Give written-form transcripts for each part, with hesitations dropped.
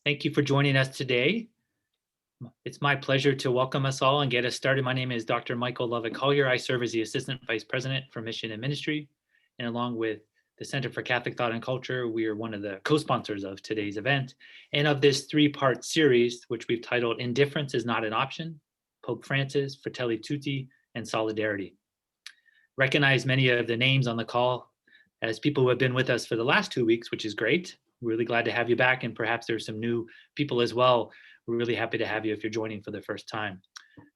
Thank you for joining us today. It's my pleasure to welcome us all and get us started. My name is Dr. Michael Lovick-Collier. I serve as the Assistant Vice President for Mission and Ministry, and along with the Center for Catholic Thought and Culture, we are one of the co-sponsors of today's event and of this three-part series, which we've titled Indifference is Not an Option, Pope Francis, Fratelli Tutti and Solidarity. Recognize many of the names on the call as people who have been with us for the last 2 weeks, which is great. We're really glad to have you back, and perhaps there's some new people as well. We're really happy to have you if you're joining for the first time.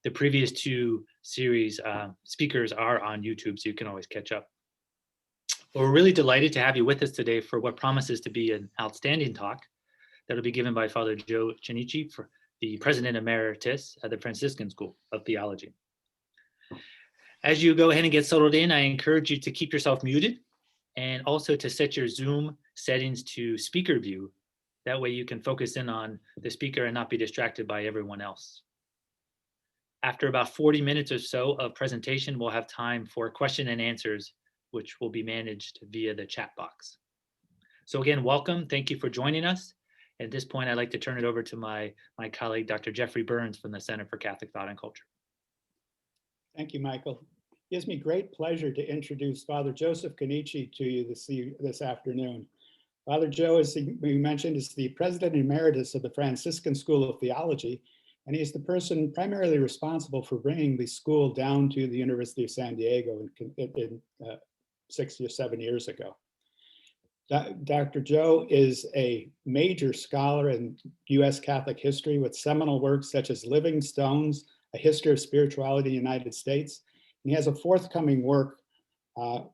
The previous two series speakers are on YouTube, so you can always catch up. But we're really delighted to have you with us today for what promises to be an outstanding talk that'll be given by Father Joesph Chinichi, for the President Emeritus at the Franciscan School of Theology. As you go ahead and get settled in, I encourage you to keep yourself muted and also to set your Zoom settings to speaker view. That way you can focus in on the speaker and not be distracted by everyone else. After about 40 minutes or so of presentation, we'll have time for question and answers, which will be managed via the chat box. So again, welcome. Thank you for joining us. At this point, I'd like to turn it over to my colleague, Dr. Jeffrey Burns from the Center for Catholic Thought and Culture. Thank you, Michael. It gives me great pleasure to introduce Father Joesph Chinichi to you this afternoon. Father Joe, as we mentioned, is the President Emeritus of the Franciscan School of Theology, and he's the person primarily responsible for bringing the school down to the University of San Diego 6 or 7 years ago. Dr. Joe is a major scholar in U.S. Catholic history with seminal works such as Living Stones, A History of Spirituality in the United States. And he has a forthcoming work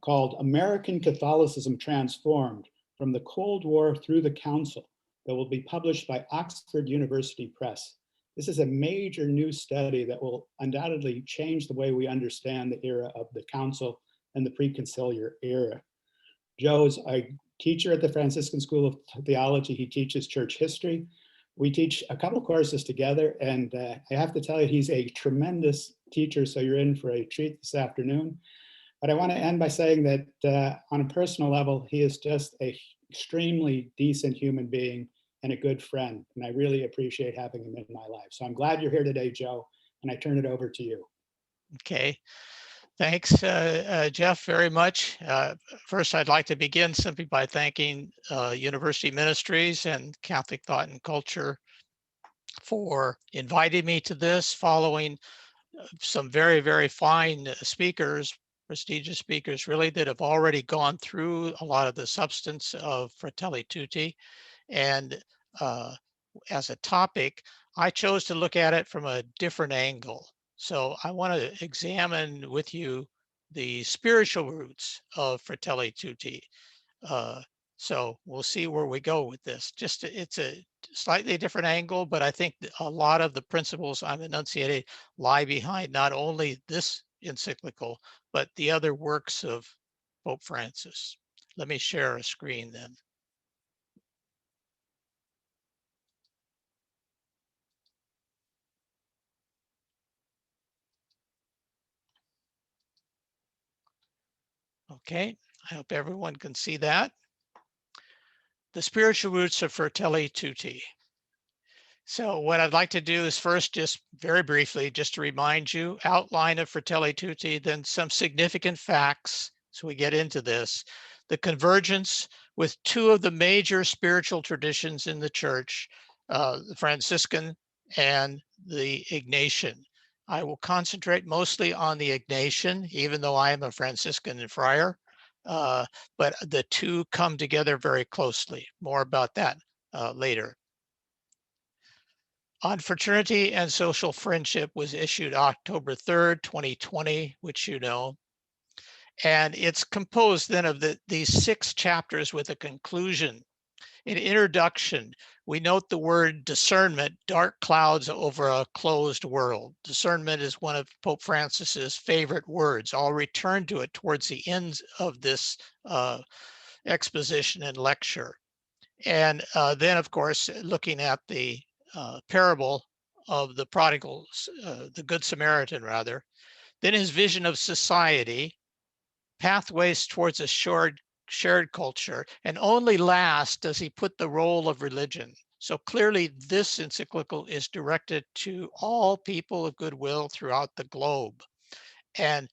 called American Catholicism Transformed, from the Cold War through the Council, that will be published by Oxford University Press. This is a major new study that will undoubtedly change the way we understand the era of the Council and the pre-conciliar era. Joe is a teacher at the Franciscan School of Theology. He teaches church history. We teach a couple courses together, and I have to tell you, he's a tremendous teacher, so you're in for a treat this afternoon. But I want to end by saying that on a personal level, he is just an extremely decent human being and a good friend. And I really appreciate having him in my life. So I'm glad you're here today, Joe, and I turn it over to you. Okay. Thanks, Jeff, very much. First, I'd like to begin simply by thanking University Ministries and Catholic Thought and Culture for inviting me to this, following some very, very fine speakers, prestigious speakers, really, that have already gone through a lot of the substance of Fratelli Tutti. And as a topic, I chose to look at it from a different angle. So I want to examine with you the spiritual roots of Fratelli Tutti. So we'll see where we go with this. It's a slightly different angle, but I think a lot of the principles I'm enunciating lie behind not only this encyclical, but the other works of Pope Francis. Let me share a screen then. Okay, I hope everyone can see that. The spiritual roots of Fratelli Tutti. So what I'd like to do is first, just very briefly, just to remind you, outline of Fratelli Tutti, then some significant facts, so we get into this. The convergence with two of the major spiritual traditions in the church, the Franciscan and the Ignatian. I will concentrate mostly on the Ignatian, even though I am a Franciscan friar, but the two come together very closely. More about that later. On Fraternity and Social Friendship was issued October 3rd, 2020, which you know. And it's composed then of these 6 chapters with a conclusion. In introduction, we note the word discernment, dark clouds over a closed world. Discernment is one of Pope Francis's favorite words. I'll return to it towards the end of this exposition and lecture. And then, of course, looking at the parable of the prodigal, the Good Samaritan, rather. Then his vision of society, pathways towards a shared culture, and only last does he put the role of religion. So clearly this encyclical is directed to all people of goodwill throughout the globe, and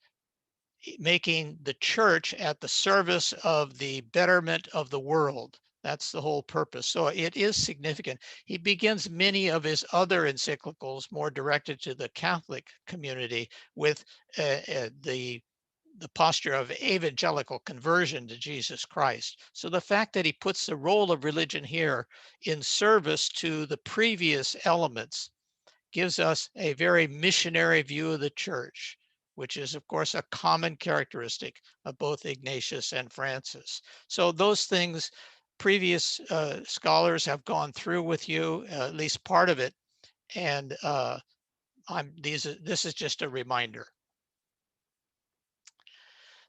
making the church at the service of the betterment of the world. That's the whole purpose. So it is significant. He begins many of his other encyclicals more directed to the Catholic community with the posture of evangelical conversion to Jesus Christ. So the fact that he puts the role of religion here in service to the previous elements gives us a very missionary view of the church, which is, of course, a common characteristic of both Ignatius and Francis. So those things, previous scholars have gone through with you, at least part of it, and this is just a reminder.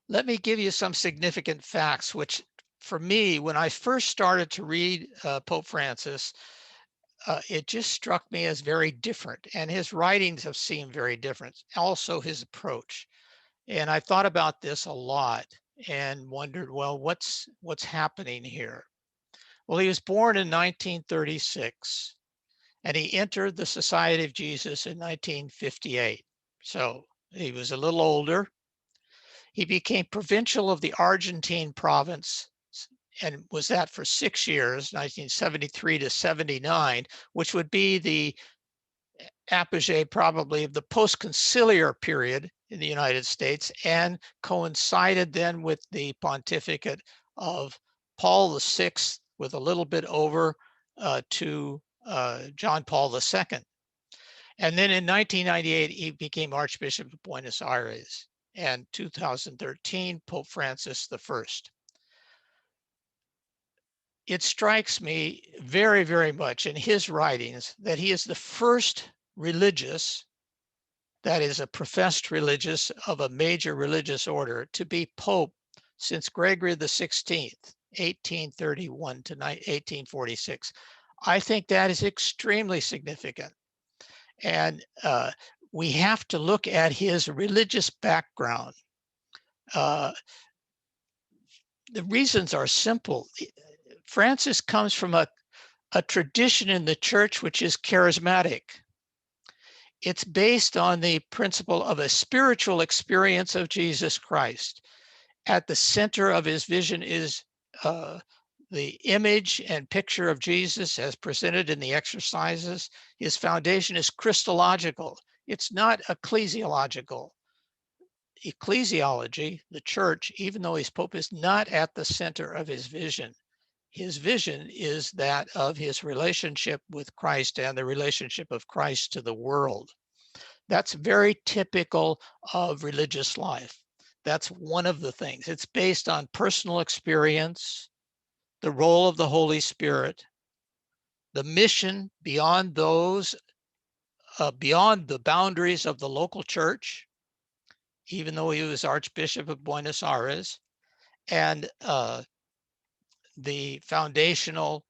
Let me give you some significant facts, which for me, when I first started to read Pope Francis, it just struck me as very different, and his writings have seemed very different, also his approach. And I thought about this a lot and wondered, well, what's happening here? Well, he was born in 1936, and he entered the Society of Jesus in 1958. So he was a little older. He became provincial of the Argentine province and was that for 6 years, 1973 to 79, which would be the apogee probably of the post-conciliar period in the United States, and coincided then with the pontificate of Paul VI, with a little bit over to John Paul II. And then in 1998, he became Archbishop of Buenos Aires, and 2013, Pope Francis I. It strikes me very, very much in his writings that he is the first religious, that is a professed religious of a major religious order, to be Pope since Gregory XVI, 1831 to 1846. I think that is extremely significant. And we have to look at his religious background. The reasons are simple. Francis comes from a tradition in the church which is charismatic. It's based on the principle of a spiritual experience of Jesus Christ. At the center of his vision is the image and picture of Jesus as presented in the exercises. His foundation is Christological. It's not ecclesiological. Ecclesiology, the church, even though he's Pope, is not at the center of his vision. His vision is that of his relationship with Christ and the relationship of Christ to the world. That's very typical of religious life. That's one of the things. It's based on personal experience, the role of the Holy Spirit, the mission beyond those, beyond the boundaries of the local church, even though he was Archbishop of Buenos Aires, and the foundational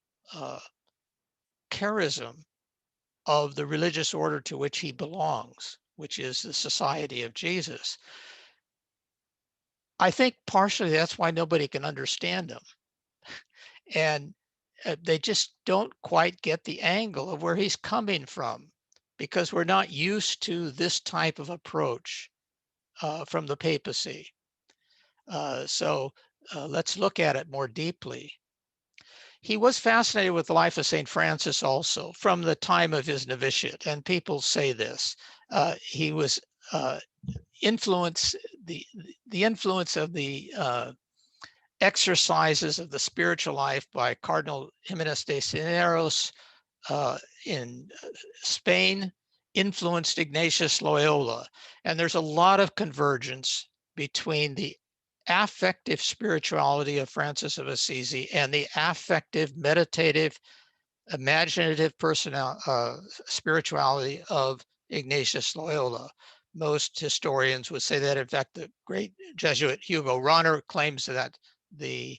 charism of the religious order to which he belongs, which is the Society of Jesus. I think partially that's why nobody can understand him. And they just don't quite get the angle of where he's coming from, because we're not used to this type of approach from the papacy. So let's look at it more deeply. He was fascinated with the life of St. Francis also from the time of his novitiate, and people say this. He was influenced, the influence of the exercises of the spiritual life by Cardinal Jimenez de Cisneros in Spain influenced Ignatius Loyola. And there's a lot of convergence between the affective spirituality of Francis of Assisi and the affective, meditative, imaginative spirituality of Ignatius Loyola. Most historians would say that. In fact, the great Jesuit Hugo Rahner claims that the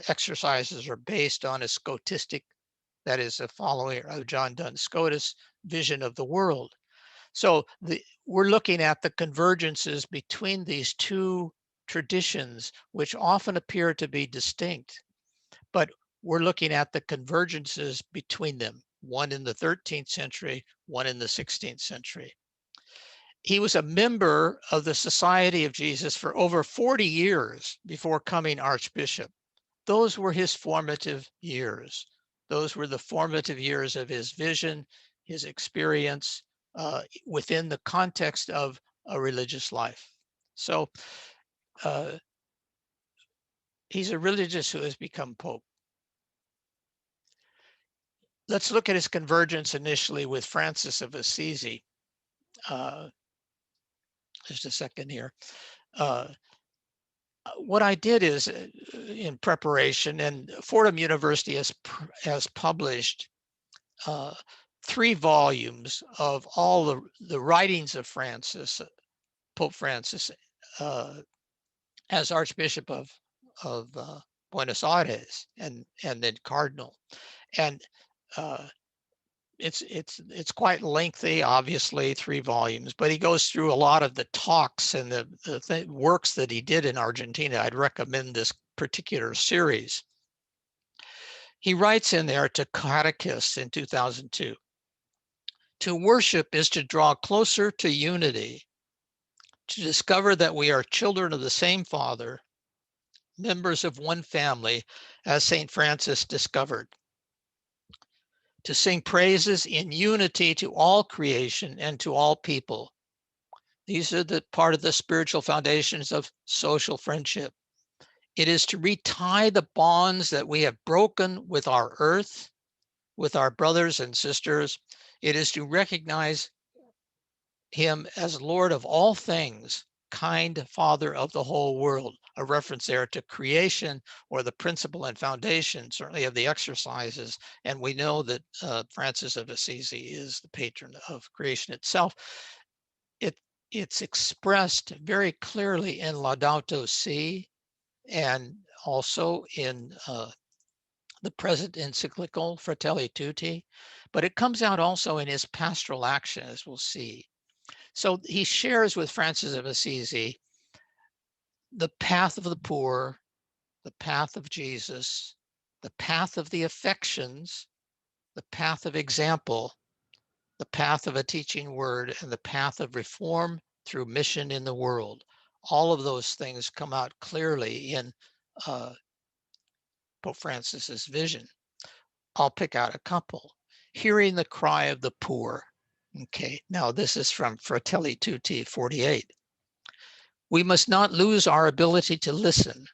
exercises are based on a scotistic, that is a follower of John Duns Scotus, vision of the world. So we're looking at the convergences between these two traditions, which often appear to be distinct. But we're looking at the convergences between them, one in the 13th century, one in the 16th century. He was a member of the Society of Jesus for over 40 years before becoming Archbishop. Those were his formative years. Those were the formative years of his vision, his experience within the context of a religious life. So he's a religious who has become Pope. Let's look at his convergence initially with Francis of Assisi. Just a second here. What I did is in preparation, and Fordham University has published 3 volumes of all the writings of Francis, Pope Francis, as Archbishop of Buenos Aires and then Cardinal. And it's quite lengthy, obviously, 3 volumes, but he goes through a lot of the talks and the works that he did in Argentina. I'd recommend this particular series. He writes in there to catechists in 2002, to worship is to draw closer to unity, to discover that we are children of the same Father, members of one family, as St. Francis discovered. To sing praises in unity to all creation and to all people. These are the part of the spiritual foundations of social friendship. It is to retie the bonds that we have broken with our earth, with our brothers and sisters. It is to recognize him as Lord of all things, kind Father of the whole world. A reference there to creation, or the principle and foundation, certainly of the exercises. And we know that Francis of Assisi is the patron of creation itself. It's expressed very clearly in Laudato Si, and also in the present encyclical Fratelli Tutti, but it comes out also in his pastoral action, as we'll see. So he shares with Francis of Assisi the path of the poor, the path of Jesus, the path of the affections, the path of example, the path of a teaching word, and the path of reform through mission in the world. All of those things come out clearly in Pope Francis's vision. I'll pick out a couple. Hearing the cry of the poor. Okay, now this is from Fratelli Tutti 48. We must not lose our ability to listen.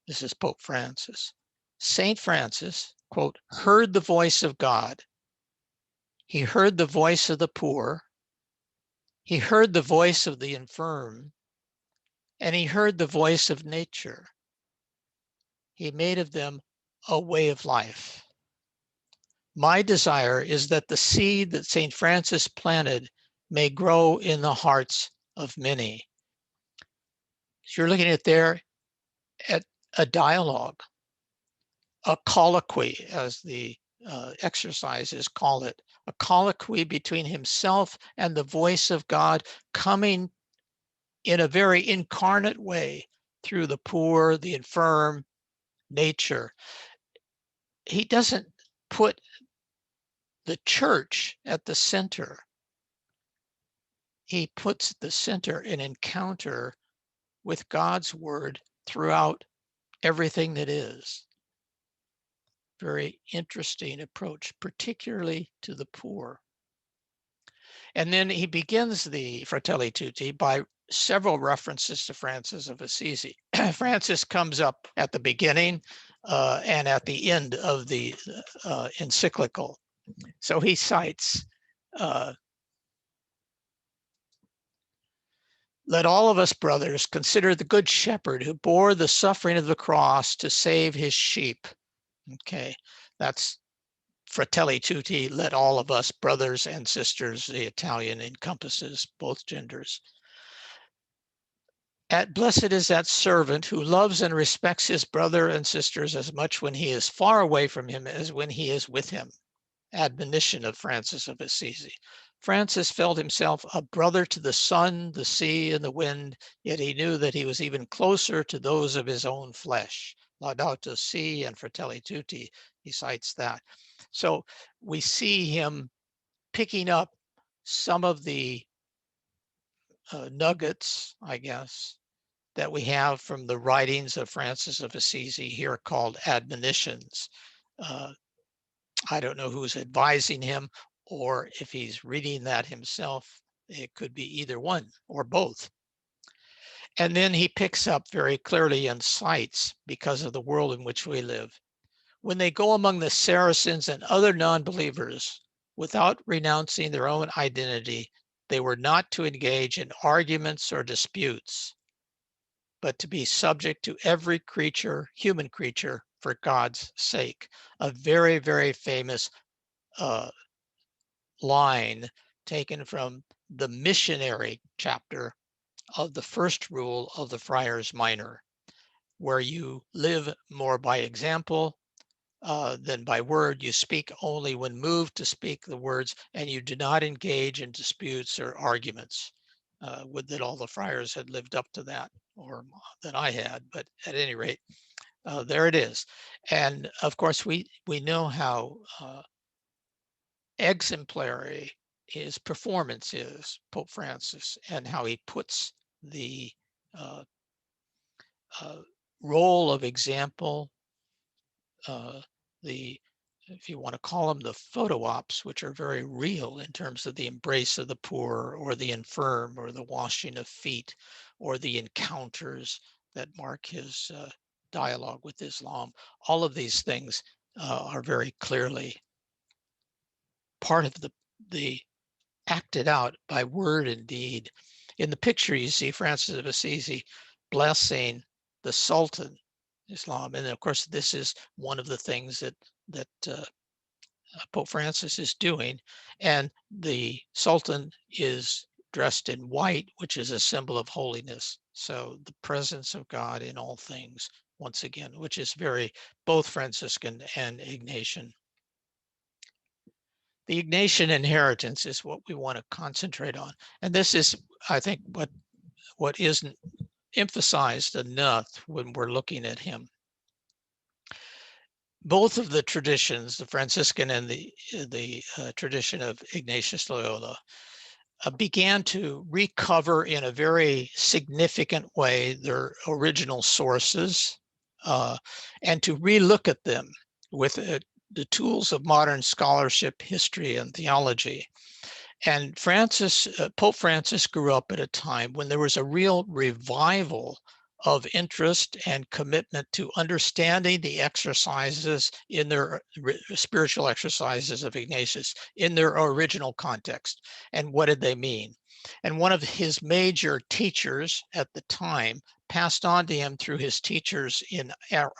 This is Pope Francis. Saint Francis, quote, heard the voice of God. He heard the voice of the poor. He heard the voice of the infirm. And he heard the voice of nature. He made of them a way of life. My desire is that the seed that St. Francis planted may grow in the hearts of many. So you're looking at there at a dialogue, a colloquy, as the exercises call it, a colloquy between himself and the voice of God, coming in a very incarnate way through the poor, the infirm, nature. He doesn't put the church at the center. He puts the center in encounter with God's word throughout everything that is. Very interesting approach, particularly to the poor. And then he begins the Fratelli Tutti by several references to Francis of Assisi. Francis comes up at the beginning and at the end of the encyclical. So he cites, let all of us, brothers, consider the good shepherd who bore the suffering of the cross to save his sheep. Okay, that's Fratelli Tutti, let all of us, brothers and sisters. The Italian encompasses both genders. Blessed is that servant who loves and respects his brother and sisters as much when he is far away from him as when he is with him. Admonition of Francis of Assisi. Francis felt himself a brother to the sun, the sea, and the wind, yet he knew that he was even closer to those of his own flesh. Laudato Si and Fratelli Tutti, he cites that. So we see him picking up some of the nuggets, I guess, that we have from the writings of Francis of Assisi, here called admonitions. I don't know who's advising him or if he's reading that himself. It could be either one or both. And then he picks up very clearly and cites, because of the world in which we live, when they go among the Saracens and other non-believers without renouncing their own identity, they were not to engage in arguments or disputes, but to be subject to every creature, human creature, for God's sake. A very, very famous line taken from the missionary chapter of the first rule of the Friars Minor, where you live more by example than by word. You speak only when moved to speak the words, and you do not engage in disputes or arguments. Would that all the friars had lived up to that, or that I had, but at any rate, there it is. And of course, we know how exemplary his performance is, Pope Francis, and how he puts the uh, role of example, the, if you want to call them, the photo ops, which are very real in terms of the embrace of the poor or the infirm or the washing of feet or the encounters that mark his dialogue with Islam. All of these things are very clearly part of the acted out by word and deed. In the picture, you see Francis of Assisi blessing the Sultan, Islam. And of course, this is one of the things that Pope Francis is doing. And the Sultan is dressed in white, which is a symbol of holiness. So the presence of God in all things, once again, which is very both Franciscan and Ignatian. The Ignatian inheritance is what we want to concentrate on. And this is, I think, what isn't emphasized enough when we're looking at him. Both of the traditions, the Franciscan and the tradition of Ignatius Loyola, began to recover in a very significant way their original sources and to relook at them with the tools of modern scholarship, history, and theology. And Pope Francis grew up at a time when there was a real revival of interest and commitment to understanding the exercises in their spiritual exercises of Ignatius in their original context. And what did they mean? And one of his major teachers at the time, passed on to him through his teachers in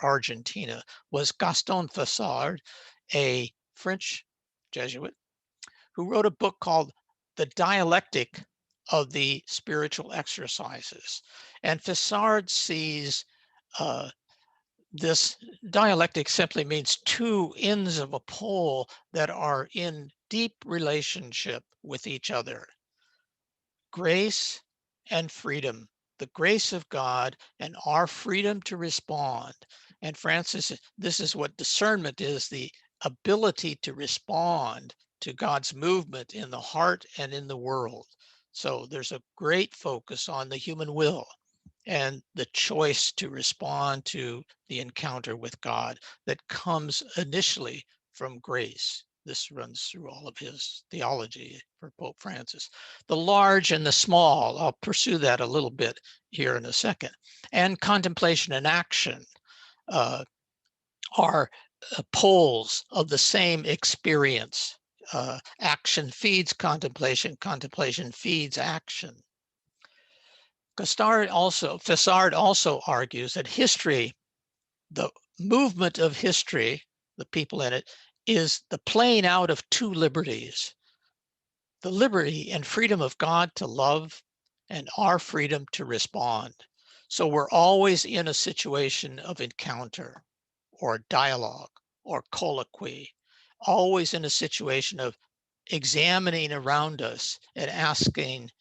Argentina, was Gaston Fassard, a French Jesuit, who wrote a book called The Dialectic of the Spiritual Exercises. And Fassard sees this dialectic simply means two ends of a pole that are in deep relationship with each other. Grace and freedom, the grace of God and our freedom to respond. And Francis, this is what discernment is, the ability to respond to God's movement in the heart and in the world. So there's a great focus on the human will and the choice to respond to the encounter with God that comes initially from grace. This runs through all of his theology for Pope Francis. The large and the small, I'll pursue that a little bit here in a second. And contemplation and action are poles of the same experience. Action feeds contemplation, contemplation feeds action. Fassard also argues that history, the movement of history, the people in it, is the playing out of two liberties: the liberty and freedom of God to love and our freedom to respond. So we're always in a situation of encounter or dialogue or colloquy, always in a situation of examining around us and asking,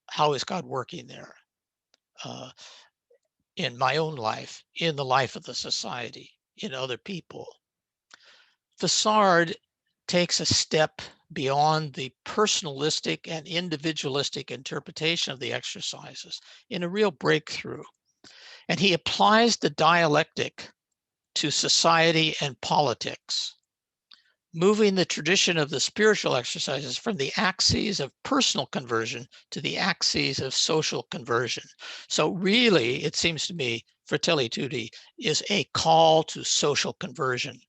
how is God working there? in my own life, in the life of the society, in other people. Fassard takes a step beyond the personalistic and individualistic interpretation of the exercises in a real breakthrough. And he applies the dialectic to society and politics, moving the tradition of the spiritual exercises from the axes of personal conversion to the axes of social conversion. So really, it seems to me, Fratelli Tutti is a call to social conversion,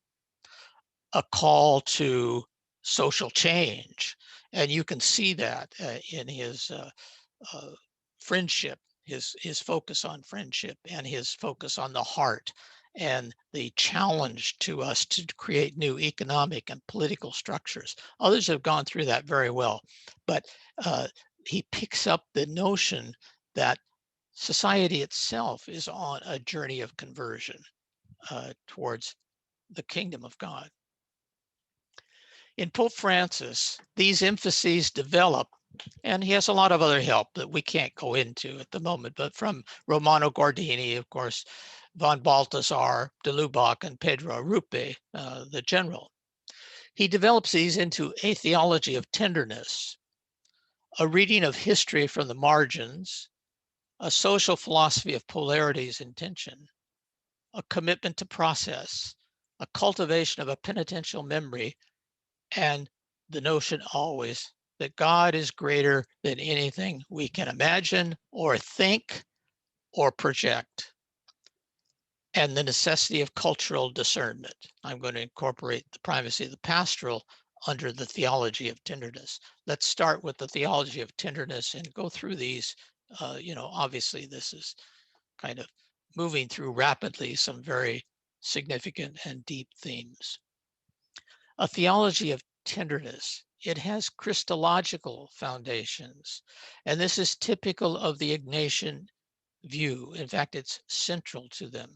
a call to social change. And you can see that in his friendship, his focus on friendship and his focus on the heart and the challenge to us to create new economic and political structures. Others have gone through that very well, but he picks up the notion that society itself is on a journey of conversion towards the kingdom of God. In Pope Francis, these emphases develop, and he has a lot of other help that we can't go into at the moment, but from Romano Guardini, of course, von Balthasar, de Lubac, and Pedro Arrupe, the general. He develops these into a theology of tenderness, a reading of history from the margins, a social philosophy of polarities and tension, a commitment to process, a cultivation of a penitential memory, and the notion always that God is greater than anything we can imagine or think or project, and the necessity of cultural discernment. I'm going to incorporate the primacy of the pastoral under the theology of tenderness. Let's start with the theology of tenderness and go through these. Obviously this is kind of moving through rapidly some very significant and deep themes. A theology of tenderness. It has Christological foundations, and this is typical of the Ignatian view. In fact, it's central to them.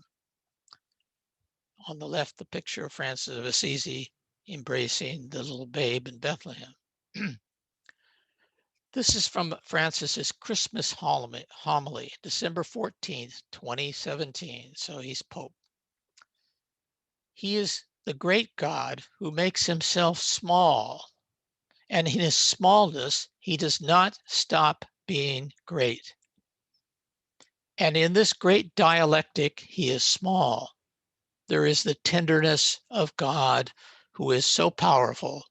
On the left, the picture of Francis of Assisi embracing the little babe in Bethlehem. This is from Francis's Christmas homily, December 14th, 2017. So he's Pope. He is the great God who makes himself small. And in his smallness, he does not stop being great. And in this great dialectic, he is small. There is the tenderness of God who is so powerful,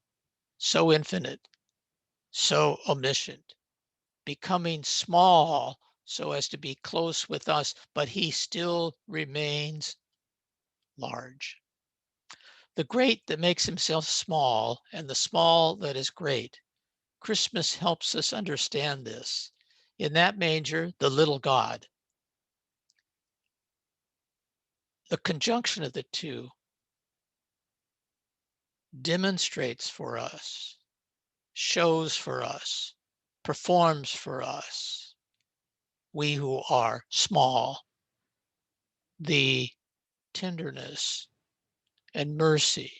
so infinite, so omniscient, becoming small so as to be close with us, but he still remains large. The great that makes himself small and the small that is great. Christmas helps us understand this. In that manger, the little God. The conjunction of the two demonstrates for us, shows for us, performs for us, we who are small, the tenderness and mercy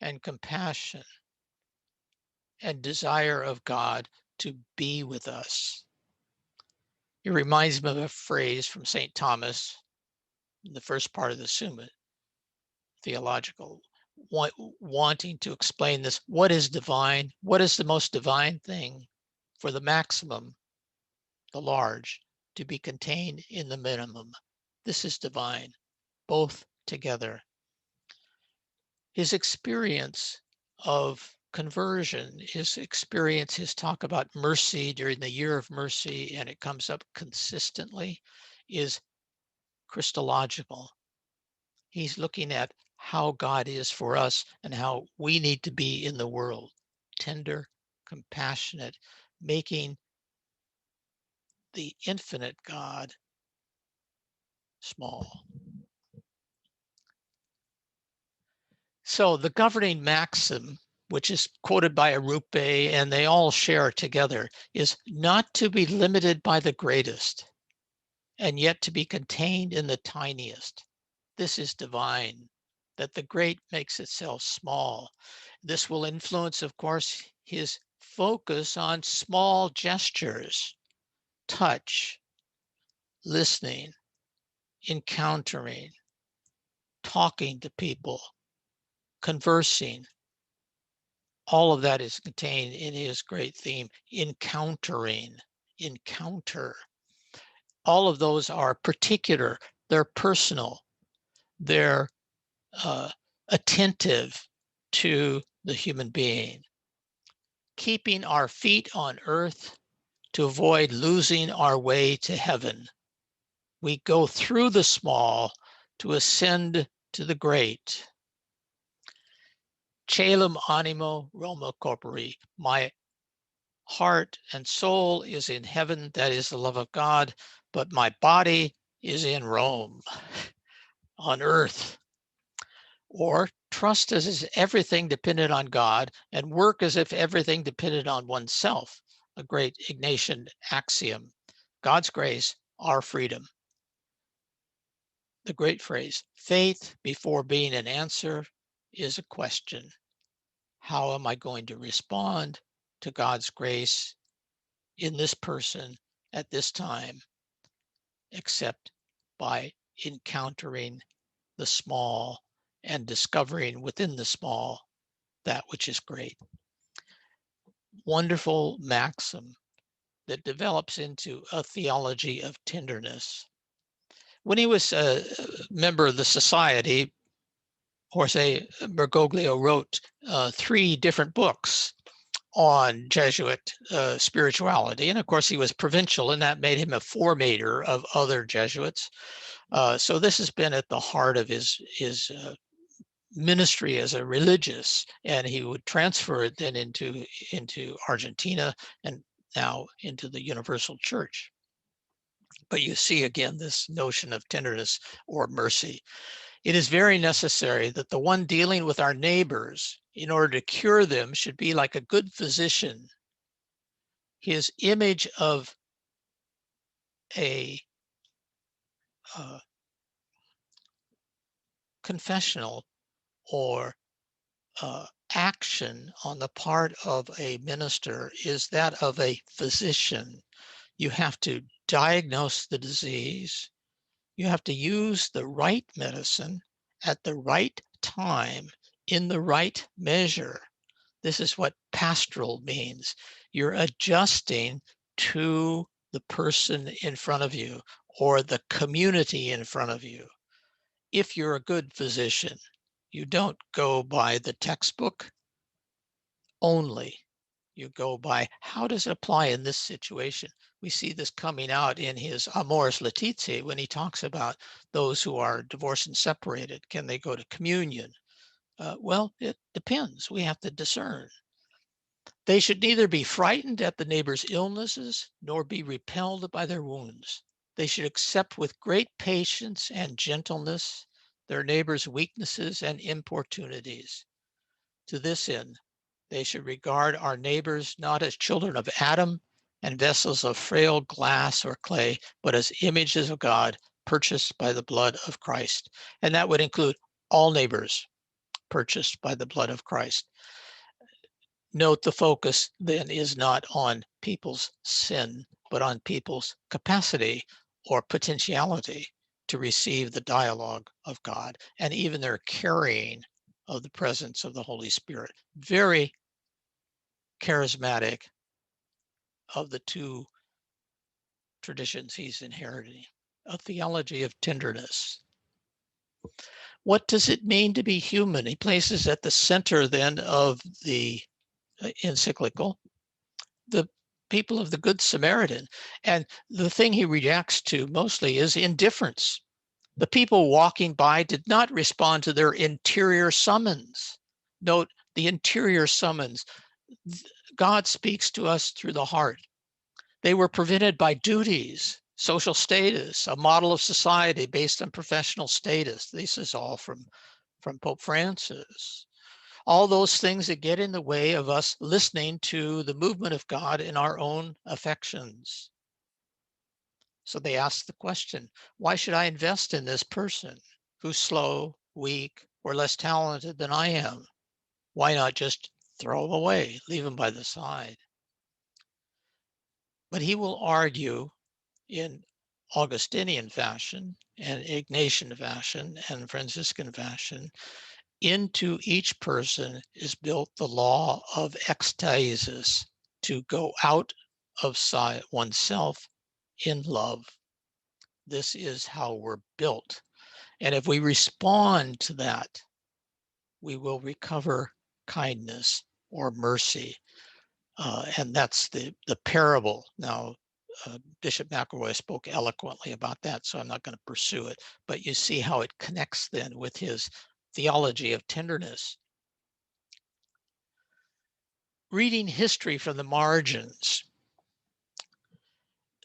and compassion and desire of God to be with us. It reminds me of a phrase from St. Thomas in the first part of the Summa, theological, wanting to explain this. What is divine? What is the most divine thing? For the maximum, the large, to be contained in the minimum. This is divine, both together. His experience of conversion, his experience, his talk about mercy during the year of mercy, and it comes up consistently, is Christological. He's looking at how God is for us and how we need to be in the world. Tender, compassionate, making the infinite God small. So the governing maxim, which is quoted by Arrupe, and they all share together, is not to be limited by the greatest, and yet to be contained in the tiniest. This is divine, that the great makes itself small. This will influence, of course, his focus on small gestures, touch, listening, encountering, talking to people, conversing. All of that is contained in his great theme, encountering, encounter. All of those are particular, they're personal, they're attentive to the human being. Keeping our feet on earth to avoid losing our way to heaven. We go through the small to ascend to the great. Caelum animo Roma corpori. My heart and soul is in heaven, that is the love of God, but my body is in Rome, on earth. Or trust as if everything depended on God and work as if everything depended on oneself, a great Ignatian axiom. God's grace, our freedom. The great phrase, faith before being an answer is a question. How am I going to respond to God's grace in this person at this time, except by encountering the small and discovering within the small that which is great. Wonderful maxim that develops into a theology of tenderness. When he was a member of the society, Jorge Bergoglio wrote 3 different books on Jesuit spirituality. And of course, he was provincial, and that made him a formator of other Jesuits. So this has been at the heart of his ministry as a religious, and he would transfer it then into Argentina and now into the Universal Church. But you see again this notion of tenderness or mercy. It is very necessary that the one dealing with our neighbors in order to cure them should be like a good physician. His image of a confessional or action on the part of a minister is that of a physician. You have to diagnose the disease. You have to use the right medicine at the right time in the right measure. This is what pastoral means. You're adjusting to the person in front of you or the community in front of you. If you're a good physician, you don't go by the textbook only. You go by how does it apply in this situation? We see this coming out in his Amoris Laetitia when he talks about those who are divorced and separated. Can they go to communion? Well, it depends. We have to discern. They should neither be frightened at the neighbor's illnesses nor be repelled by their wounds. They should accept with great patience and gentleness their neighbor's weaknesses and importunities. To this end, they should regard our neighbors not as children of Adam and vessels of frail glass or clay, but as images of God purchased by the blood of Christ. And that would include all neighbors purchased by the blood of Christ. Note the focus then is not on people's sin, but on people's capacity or potentiality to receive the dialogue of God and even their carrying of the presence of the Holy Spirit. Very charismatic of the 2 traditions he's inheriting. A theology of tenderness. What does it mean to be human? He places at the center then of the encyclical the people of the Good Samaritan. And the thing he reacts to mostly is indifference. The people walking by did not respond to their interior summons. Note the interior summons. God speaks to us through the heart. They were prevented by duties, social status, a model of society based on professional status. This is all from Pope Francis. All those things that get in the way of us listening to the movement of God in our own affections. So they ask the question, why should I invest in this person who's slow, weak, or less talented than I am? Why not just throw him away, leave him by the side? But he will argue in Augustinian fashion and Ignatian fashion and Franciscan fashion, into each person is built the law of ecstasis, to go out of oneself in love. This is how we're built. And if we respond to that, we will recover kindness or mercy. And that's the parable. Now, Bishop McElroy spoke eloquently about that, so I'm not going to pursue it. But you see how it connects then with his theology of tenderness. Reading history from the margins.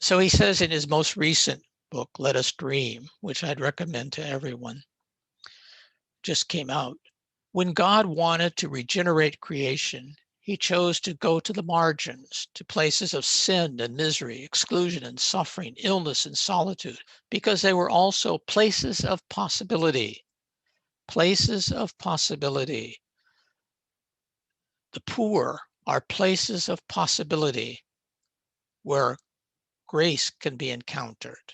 So he says in his most recent book, Let Us Dream, which I'd recommend to everyone, just came out. When God wanted to regenerate creation, he chose to go to the margins, to places of sin and misery, exclusion and suffering, illness and solitude, because they were also places of possibility. Places of possibility. The poor are places of possibility where grace can be encountered,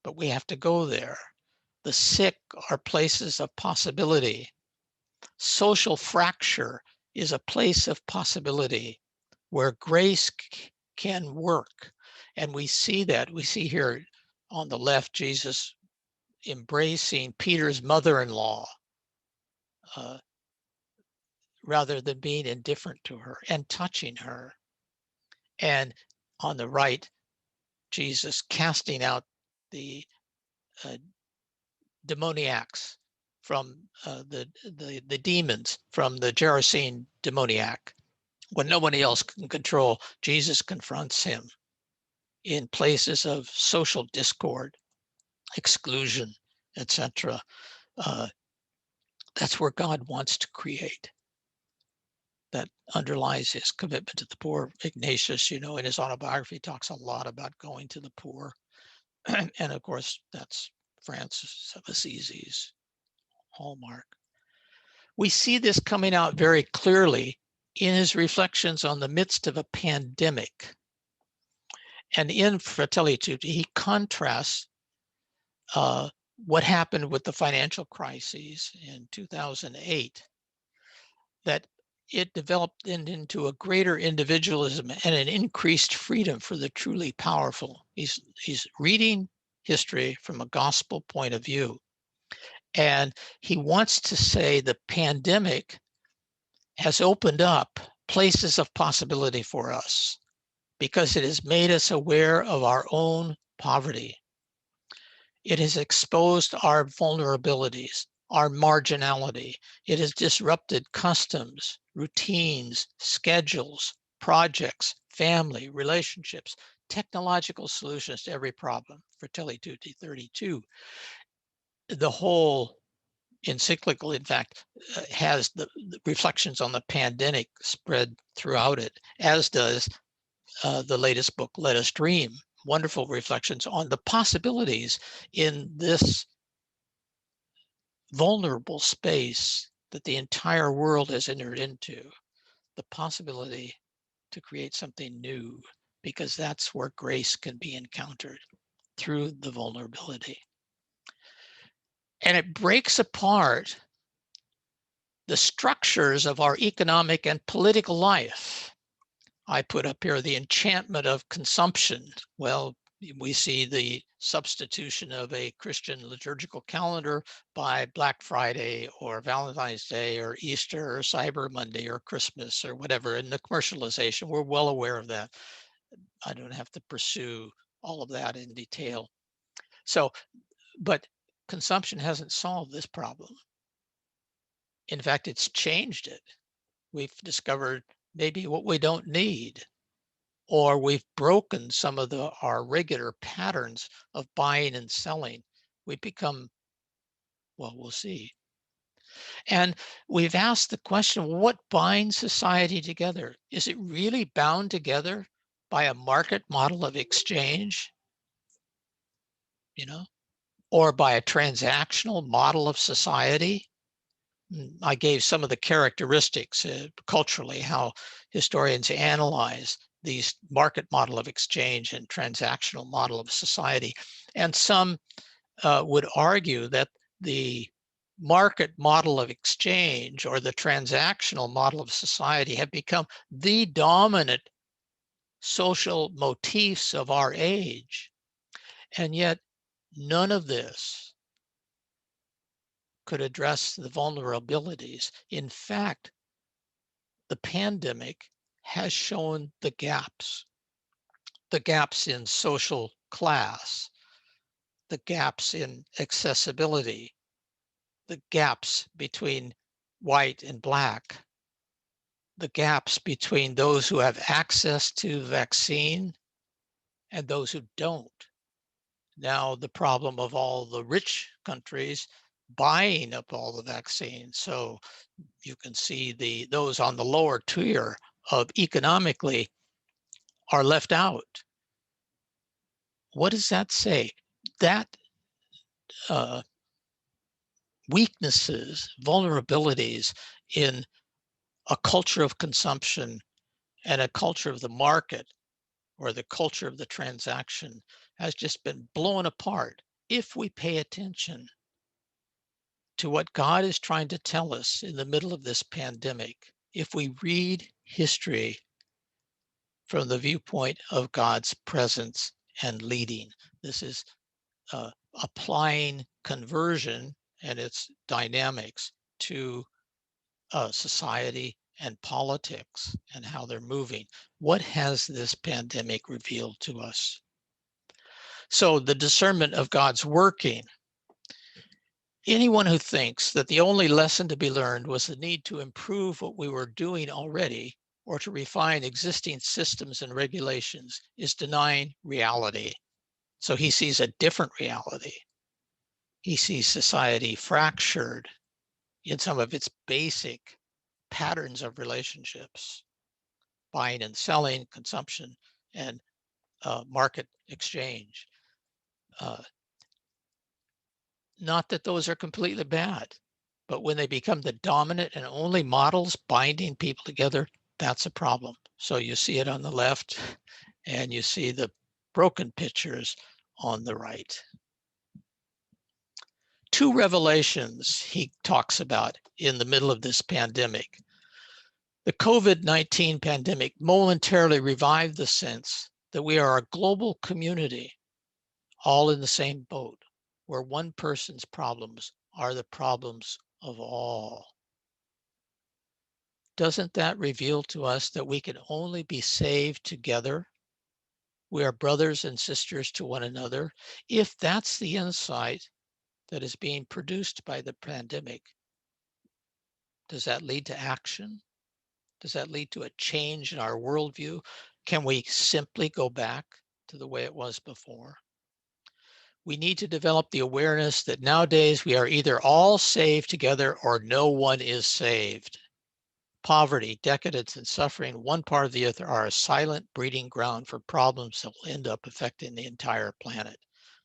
but we have to go there. The sick are places of possibility. Social fracture is a place of possibility where grace can work. And we see that. We see here on the left, Jesus embracing Peter's mother-in-law rather than being indifferent to her and touching her. And on the right, Jesus casting out the demoniacs from the demons from the Gerasene demoniac. When nobody else can control, Jesus confronts him in places of social discord, exclusion, etc. That's where God wants to create. That underlies his commitment to the poor. Ignatius, in his autobiography, talks a lot about going to the poor. And of course, that's Francis of Assisi's hallmark. We see this coming out very clearly in his reflections on the midst of a pandemic. And in Fratelli Tutti, he contrasts what happened with the financial crises in 2008, that it developed into a greater individualism and an increased freedom for the truly powerful. He's reading history from a gospel point of view. And he wants to say the pandemic has opened up places of possibility for us because it has made us aware of our own poverty. It has exposed our vulnerabilities, our marginality. It has disrupted customs, routines, schedules, projects, family, relationships, technological solutions to every problem. Fratelli Tutti 32. The whole encyclical, in fact, has the reflections on the pandemic spread throughout it, as does the latest book, Let Us Dream. Wonderful reflections on the possibilities in this vulnerable space that the entire world has entered into, the possibility to create something new, because that's where grace can be encountered, through the vulnerability. And it breaks apart the structures of our economic and political life. I put up here the enchantment of consumption. Well, we see the substitution of a Christian liturgical calendar by Black Friday or Valentine's Day or Easter or Cyber Monday or Christmas or whatever, and the commercialization. We're well aware of that. I don't have to pursue all of that in detail. So, but consumption hasn't solved this problem. In fact, it's changed it. We've discovered maybe what we don't need, or we've broken some of our regular patterns of buying and selling. We've become, well, we'll see. And we've asked the question, what binds society together? Is it really bound together by a market model of exchange, or by a transactional model of society? I gave some of the characteristics culturally, how historians analyze these market model of exchange and transactional model of society. And some would argue that the market model of exchange or the transactional model of society have become the dominant social motifs of our age. And yet none of this could address the vulnerabilities. In fact, the pandemic has shown the gaps in social class, the gaps in accessibility, the gaps between white and black, the gaps between those who have access to vaccine and those who don't. Now the problem of all the rich countries buying up all the vaccines. So you can see those on the lower tier of economically are left out. What does that say? That weaknesses, vulnerabilities in a culture of consumption and a culture of the market or the culture of the transaction has just been blown apart. If we pay attention to what God is trying to tell us in the middle of this pandemic, if we read history from the viewpoint of God's presence and leading, this is applying conversion and its dynamics to society and politics and how they're moving. What has this pandemic revealed to us? So the discernment of God's working. Anyone who thinks that the only lesson to be learned was the need to improve what we were doing already or to refine existing systems and regulations is denying reality. So he sees a different reality. He sees society fractured in some of its basic patterns of relationships, buying and selling, consumption, and market exchange. Not that those are completely bad, but when they become the dominant and only models binding people together, that's a problem. So you see it on the left and you see the broken pictures on the right. Two revelations he talks about in the middle of this pandemic. The COVID-19 pandemic momentarily revived the sense that we are a global community, all in the same boat, where one person's problems are the problems of all. Doesn't that reveal to us that we can only be saved together? We are brothers and sisters to one another. If that's the insight that is being produced by the pandemic, does that lead to action? Does that lead to a change in our worldview? Can we simply go back to the way it was before? We need to develop the awareness that nowadays we are either all saved together or no one is saved. Poverty, decadence, and suffering, one part of the earth, are a silent breeding ground for problems that will end up affecting the entire planet.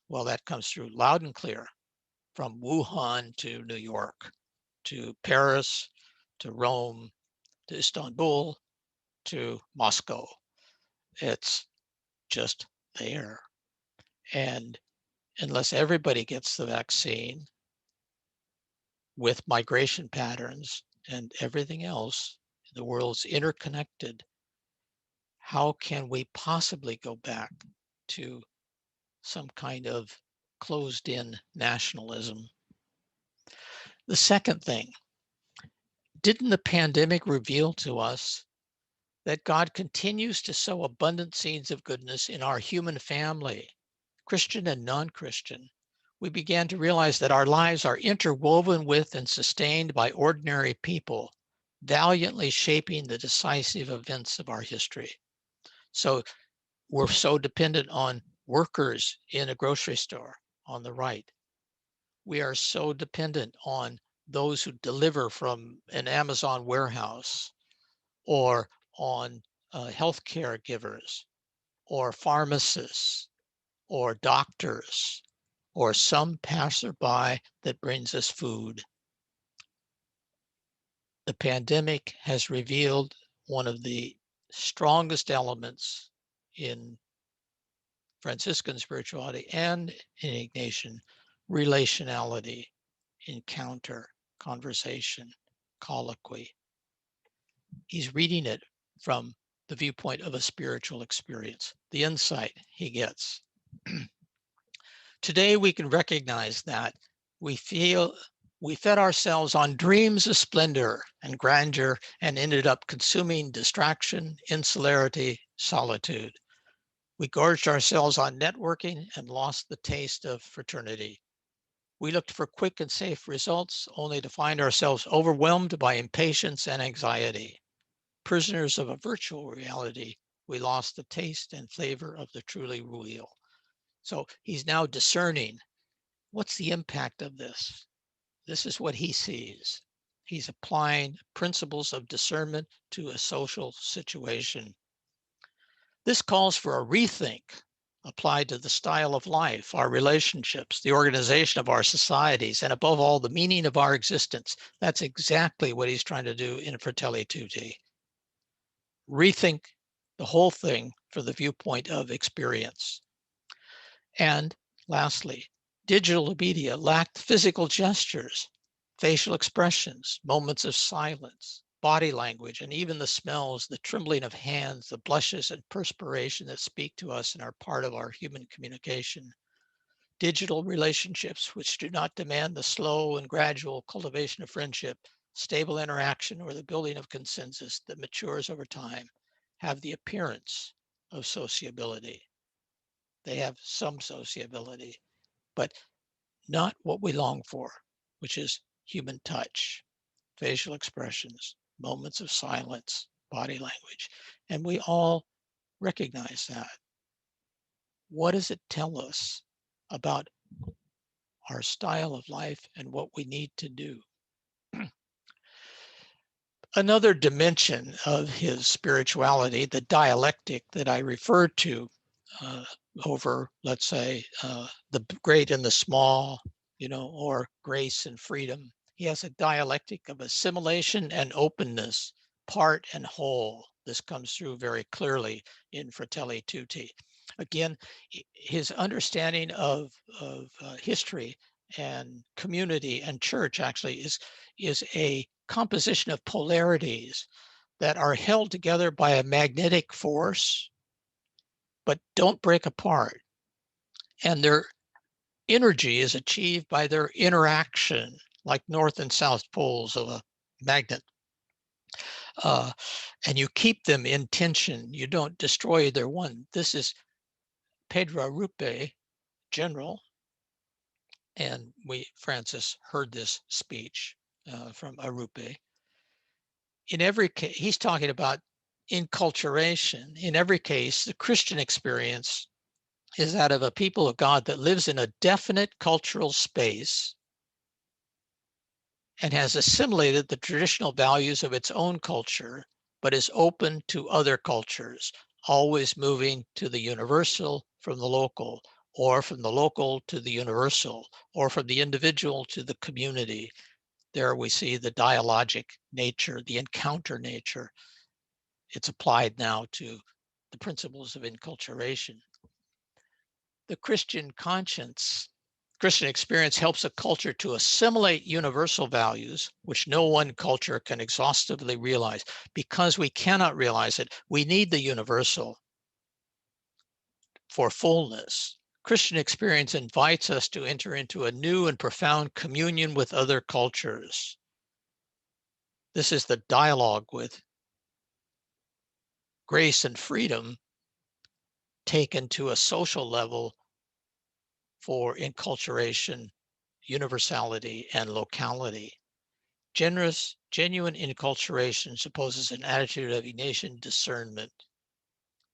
Well, that comes through loud and clear from Wuhan to New York, to Paris, to Rome, to Istanbul, to Moscow. It's just there. And unless everybody gets the vaccine with migration patterns and everything else, the world's interconnected, how can we possibly go back to some kind of closed-in nationalism? The second thing, didn't the pandemic reveal to us that God continues to sow abundant seeds of goodness in our human family, Christian and non-Christian? We began to realize that our lives are interwoven with and sustained by ordinary people, valiantly shaping the decisive events of our history. So we're so dependent on workers in a grocery store on the right. We are so dependent on those who deliver from an Amazon warehouse, or on healthcare givers, or pharmacists, or doctors, or some passerby that brings us food. The pandemic has revealed one of the strongest elements in Franciscan spirituality and in Ignatian: relationality, encounter, conversation, colloquy. He's reading it from the viewpoint of a spiritual experience, the insight he gets. Today, we can recognize that we fed ourselves on dreams of splendor and grandeur and ended up consuming distraction, insularity, solitude. We gorged ourselves on networking and lost the taste of fraternity. We looked for quick and safe results only to find ourselves overwhelmed by impatience and anxiety. Prisoners of a virtual reality, we lost the taste and flavor of the truly real. So he's now discerning, what's the impact of this? This is what he sees. He's applying principles of discernment to a social situation. This calls for a rethink applied to the style of life, our relationships, the organization of our societies, and above all, the meaning of our existence. That's exactly what he's trying to do in Fratelli Tutti. Rethink the whole thing for the viewpoint of experience. And lastly, digital media lacked physical gestures, facial expressions, moments of silence, body language, and even the smells, the trembling of hands, the blushes and perspiration that speak to us and are part of our human communication. Digital relationships, which do not demand the slow and gradual cultivation of friendship, stable interaction, or the building of consensus that matures over time, have the appearance of sociability. They have some sociability, but not what we long for, which is human touch, facial expressions, moments of silence, body language. And we all recognize that. What does it tell us about our style of life and what we need to do? Another dimension of his spirituality, the dialectic that I referred to over, let's say, the great and the small, or grace and freedom. He has a dialectic of assimilation and openness, part and whole. This comes through very clearly in Fratelli Tutti. Again, his understanding of history and community and church actually is a composition of polarities that are held together by a magnetic force, but don't break apart. And their energy is achieved by their interaction, like north and south poles of a magnet. And you keep them in tension. You don't destroy either one. This is Pedro Arrupe, general. And Francis heard this speech from Arrupe. In every case, he's talking about enculturation. In every case, the Christian experience is that of a people of God that lives in a definite cultural space and has assimilated the traditional values of its own culture, but is open to other cultures, always moving to the universal from the local, or from the local to the universal, or from the individual to the community. There we see the dialogic nature, the encounter nature. It's applied now to the principles of enculturation. The Christian conscience, Christian experience helps a culture to assimilate universal values, which no one culture can exhaustively realize. Because we cannot realize it, we need the universal for fullness. Christian experience invites us to enter into a new and profound communion with other cultures. This is the dialogue with grace and freedom taken to a social level for enculturation, universality, and locality. Genuine enculturation supposes an attitude of Ignatian discernment,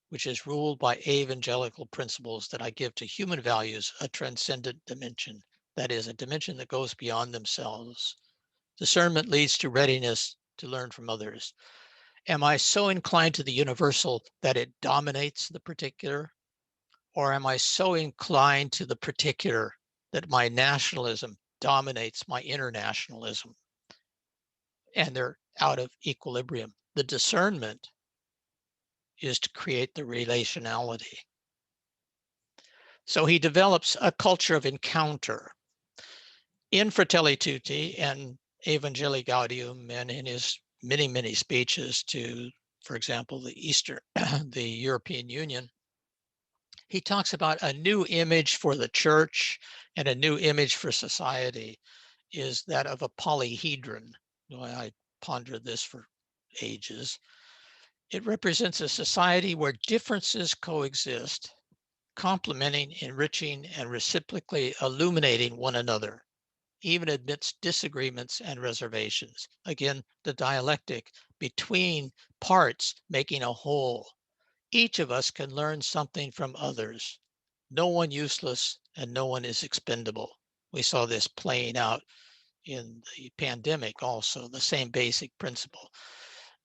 which is ruled by evangelical principles that I give to human values a transcendent dimension, that is, a dimension that goes beyond themselves. Discernment leads to readiness to learn from others. Am I so inclined to the universal that it dominates the particular? Or am I so inclined to the particular that my nationalism dominates my internationalism? And they're out of equilibrium. The discernment is to create the relationality. So he develops a culture of encounter. In Fratelli Tutti and Evangelii Gaudium, and in his many, many speeches to, for example, the European Union, he talks about a new image for the church and a new image for society is that of a polyhedron. I pondered this for ages. It represents a society where differences coexist, complementing, enriching, and reciprocally illuminating one another, even amidst disagreements and reservations. Again, the dialectic between parts making a whole. Each of us can learn something from others. No one useless and no one is expendable. We saw this playing out in the pandemic also, the same basic principle.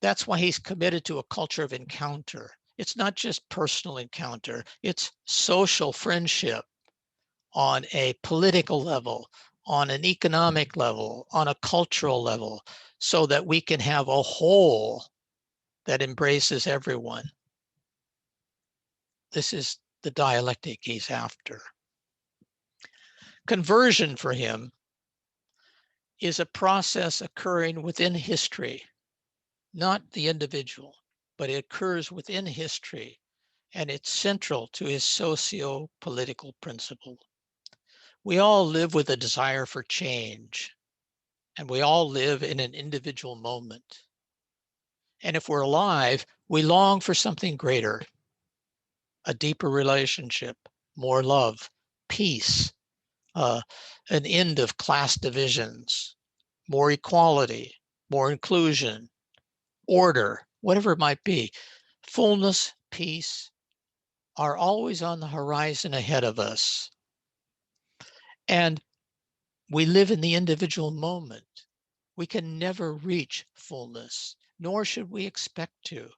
That's why he's committed to a culture of encounter. It's not just personal encounter, it's social friendship on a political level, on an economic level, on a cultural level, so that we can have a whole that embraces everyone. This is the dialectic he's after. Conversion for him is a process occurring within history, not the individual, but it occurs within history, and it's central to his socio-political principle. We all live with a desire for change, and we all live in an individual moment. And if we're alive, we long for something greater, a deeper relationship, more love, peace, an end of class divisions, more equality, more inclusion, order, whatever it might be. Fullness, peace are always on the horizon ahead of us. And we live in the individual moment. We can never reach fullness, nor should we expect to,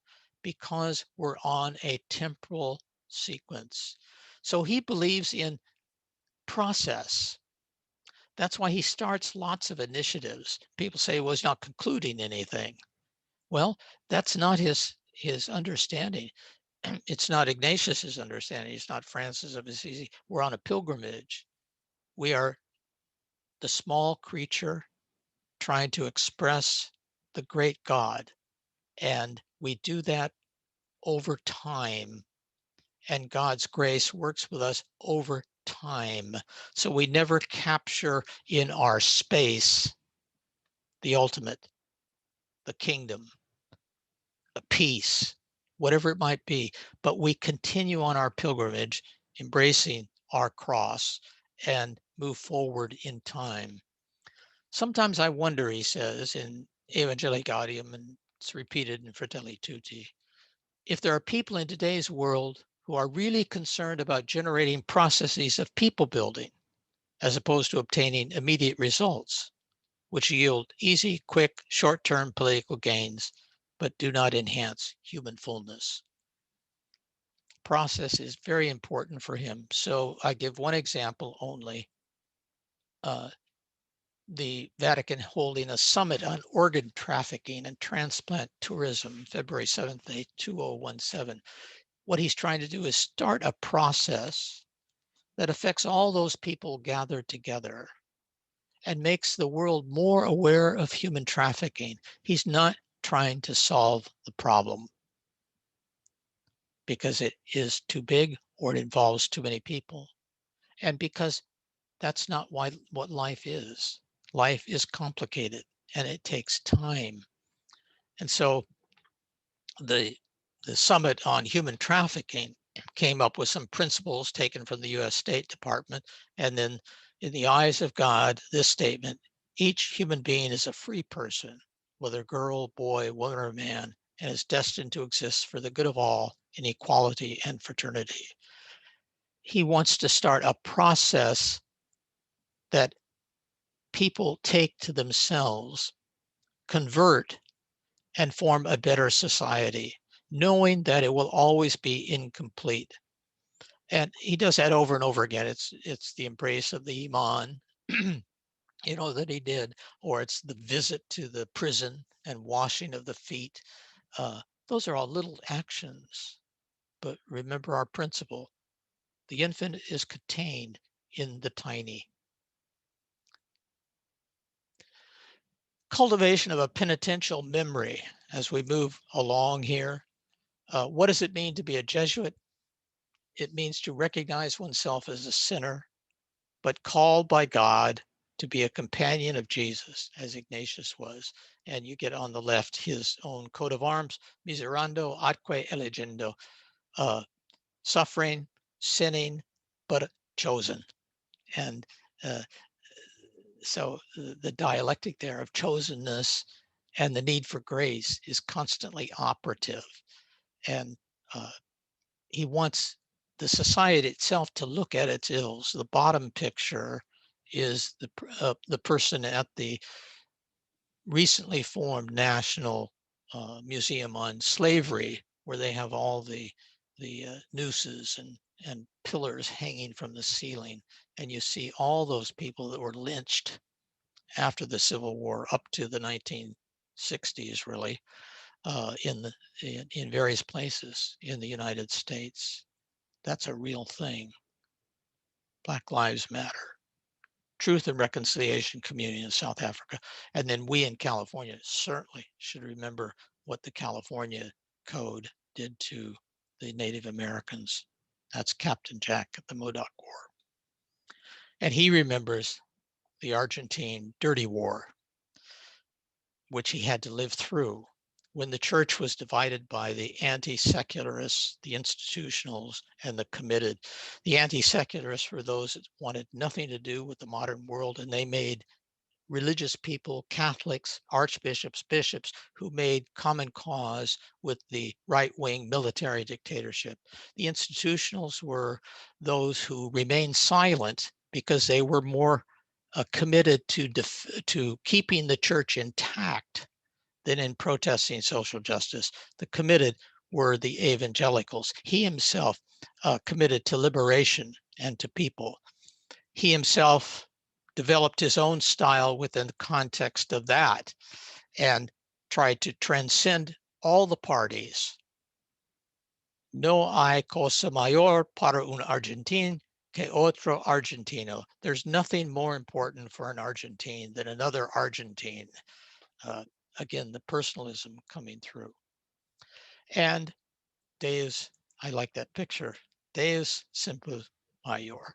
because we're on a temporal sequence. So he believes in process. That's why he starts lots of initiatives. People say, well, he's not concluding anything. Well, that's not his understanding. It's not Ignatius's understanding. It's not Francis of Assisi. We're on a pilgrimage. We are the small creature trying to express the great God. And we do that over time. And God's grace works with us over time. So we never capture in our space the ultimate, the kingdom, a peace, whatever it might be. But we continue on our pilgrimage, embracing our cross and move forward in time. Sometimes I wonder, he says in Evangelii Gaudium, and it's repeated in Fratelli Tutti, if there are people in today's world who are really concerned about generating processes of people building, as opposed to obtaining immediate results, which yield easy, quick, short-term political gains, but do not enhance human fullness. Process is very important for him. So I give one example only. The Vatican holding a summit on organ trafficking and transplant tourism, February 7th, 2017. What he's trying to do is start a process that affects all those people gathered together and makes the world more aware of human trafficking. He's not trying to solve the problem because it is too big or it involves too many people. And because that's not what life is. Life is complicated and it takes time. And so the Summit on Human Trafficking came up with some principles taken from the US State Department. And then in the eyes of God, this statement, each human being is a free person, whether girl, boy, woman, or man, and is destined to exist for the good of all in equality and fraternity. He wants to start a process that people take to themselves, convert, and form a better society, knowing that it will always be incomplete. And he does that over and over again. It's the embrace of the Iman, that he did, or it's the visit to the prison and washing of the feet, Those are all little actions, but remember our principle. The infinite is contained in the tiny. Cultivation of a penitential memory as we move along here. What does it mean to be a Jesuit? It means to recognize oneself as a sinner, but called by God to be a companion of Jesus, as Ignatius was. And you get on the left his own coat of arms, miserando atque elegendo, suffering, sinning, but chosen. And so the dialectic there of chosenness and the need for grace is constantly operative. And he wants the society itself to look at its ills. The bottom picture is the person at the recently formed National Museum on Slavery, where they have all the nooses and pillars hanging from the ceiling. And you see all those people that were lynched after the Civil War up to the 1960s, really, in various places in the United States. That's a real thing. Black Lives Matter. Truth and Reconciliation Community in South Africa. And then we in California certainly should remember what the California Code did to the Native Americans. That's Captain Jack at the Modoc War. And he remembers the Argentine Dirty War, which he had to live through when the church was divided by the anti-secularists, the institutionals, and the committed. The anti-secularists were those that wanted nothing to do with the modern world, and they made religious people, Catholics, archbishops, bishops, who made common cause with the right-wing military dictatorship. The institutionals were those who remained silent because they were more committed to keeping the church intact than in protesting social justice. The committed were the evangelicals. He himself committed to liberation and to people. He himself developed his own style within the context of that and tried to transcend all the parties. No hay cosa mayor para un Argentine que otro argentino. There's nothing more important for an Argentine than another Argentine. Again, the personalism coming through. And Deus, I like that picture, Deus semper maior.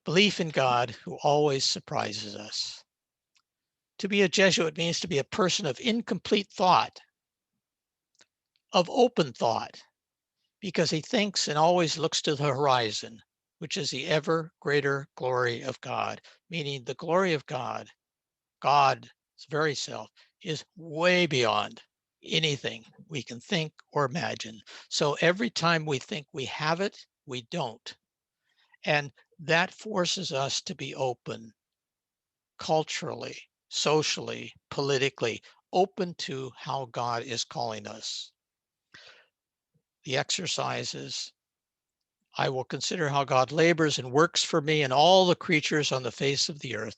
Belief in God who always surprises us. To be a Jesuit means to be a person of incomplete thought, of open thought, because he thinks and always looks to the horizon, which is the ever greater glory of God, meaning the glory of God, God's very self, is way beyond anything we can think or imagine. So every time we think we have it, we don't. And that forces us to be open culturally, socially, politically, open to how God is calling us. The exercises, I will consider how God labors and works for me and all the creatures on the face of the earth.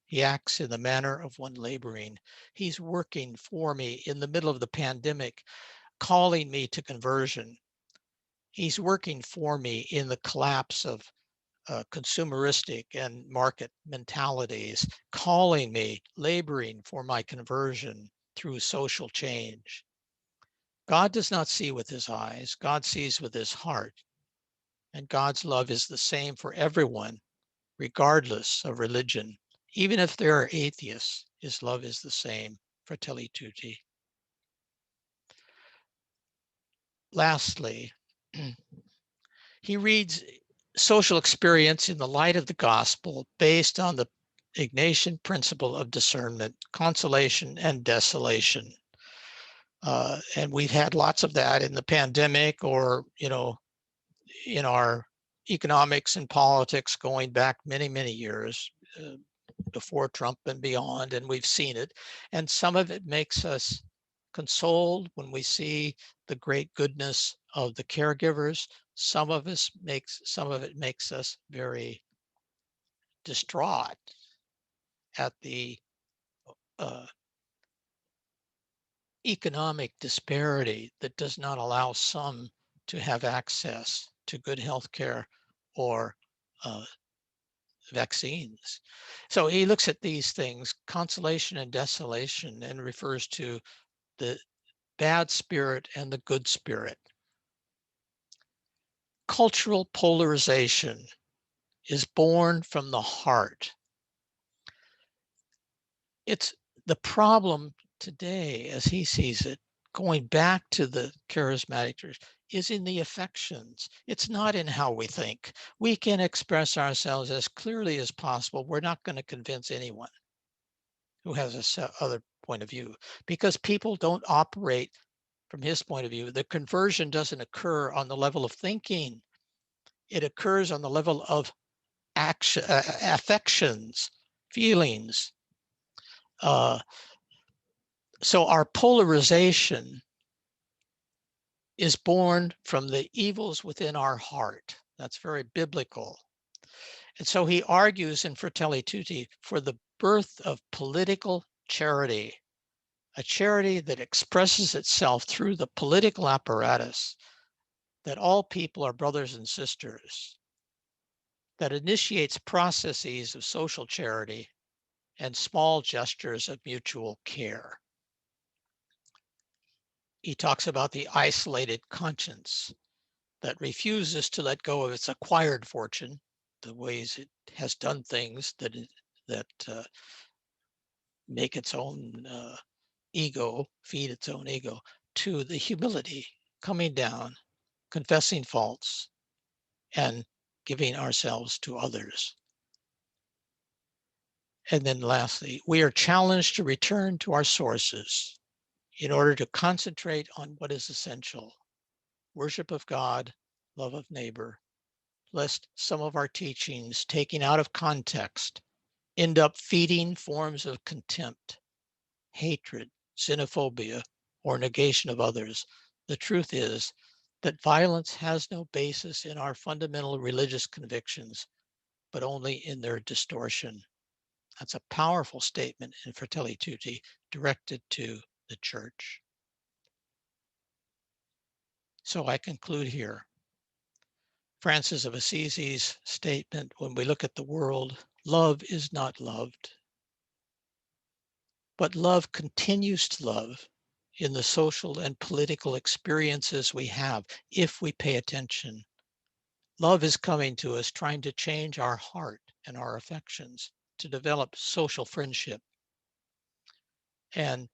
He acts in the manner of one laboring. He's working for me in the middle of the pandemic, calling me to conversion. He's working for me in the collapse of consumeristic and market mentalities, calling me, laboring for my conversion through social change. God does not see with his eyes, God sees with his heart. And God's love is the same for everyone, regardless of religion. Even if there are atheists, his love is the same. Fratelli Tutti. Lastly, he reads social experience in the light of the gospel based on the Ignatian principle of discernment, consolation and desolation. And we've had lots of that in the pandemic or, in our economics and politics going back many, many years before Trump and beyond, and we've seen it. And some of it makes us consoled when we see the great goodness of the caregivers. Some of it makes us very distraught at the economic disparity that does not allow some to have access to good health care or vaccines. So he looks at these things, consolation and desolation, and refers to the bad spirit and the good spirit. Cultural polarization is born from the heart. It's the problem today, as he sees it, going back to the charismatic church, is in the affections. It's not in how we think. We can express ourselves as clearly as possible. We're not going to convince anyone who has a other point of view, because people don't operate from his point of view. The conversion doesn't occur on the level of thinking. It occurs on the level of action, affections, feelings. So our polarization is born from the evils within our heart. That's very biblical. And so he argues in Fratelli Tutti for the birth of political charity, a charity that expresses itself through the political apparatus, that all people are brothers and sisters, that initiates processes of social charity and small gestures of mutual care. He talks about the isolated conscience that refuses to let go of its acquired fortune, the ways it has done things that make its own ego, feed its own ego, to the humility, coming down, confessing faults, and giving ourselves to others. And then lastly, we are challenged to return to our sources in order to concentrate on what is essential: worship of God, love of neighbor, lest some of our teachings, taken out of context, end up feeding forms of contempt, hatred, xenophobia, or negation of others. The truth is that violence has no basis in our fundamental religious convictions, but only in their distortion. That's a powerful statement in Fratelli Tutti directed to the church. So I conclude here. Francis of Assisi's statement, when we look at the world, love is not loved, but love continues to love in the social and political experiences we have, if we pay attention. Love is coming to us, trying to change our heart and our affections, to develop social friendship. And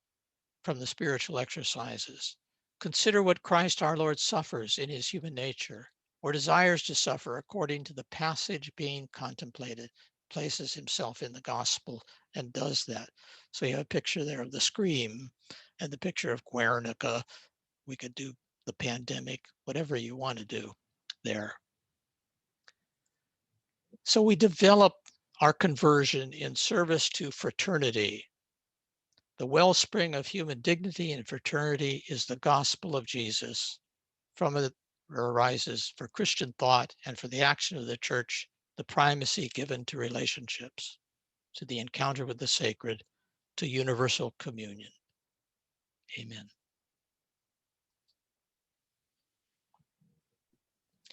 from the spiritual exercises, consider what Christ our Lord suffers in his human nature, or desires to suffer according to the passage being contemplated, places himself in the gospel and does that. So you have a picture there of the scream and the picture of Guernica. We could do the pandemic, whatever you want to do there. So we develop our conversion in service to fraternity. The wellspring of human dignity and fraternity is the gospel of Jesus. From it arises, for Christian thought and for the action of the church, the primacy given to relationships, to the encounter with the sacred, to universal communion. Amen.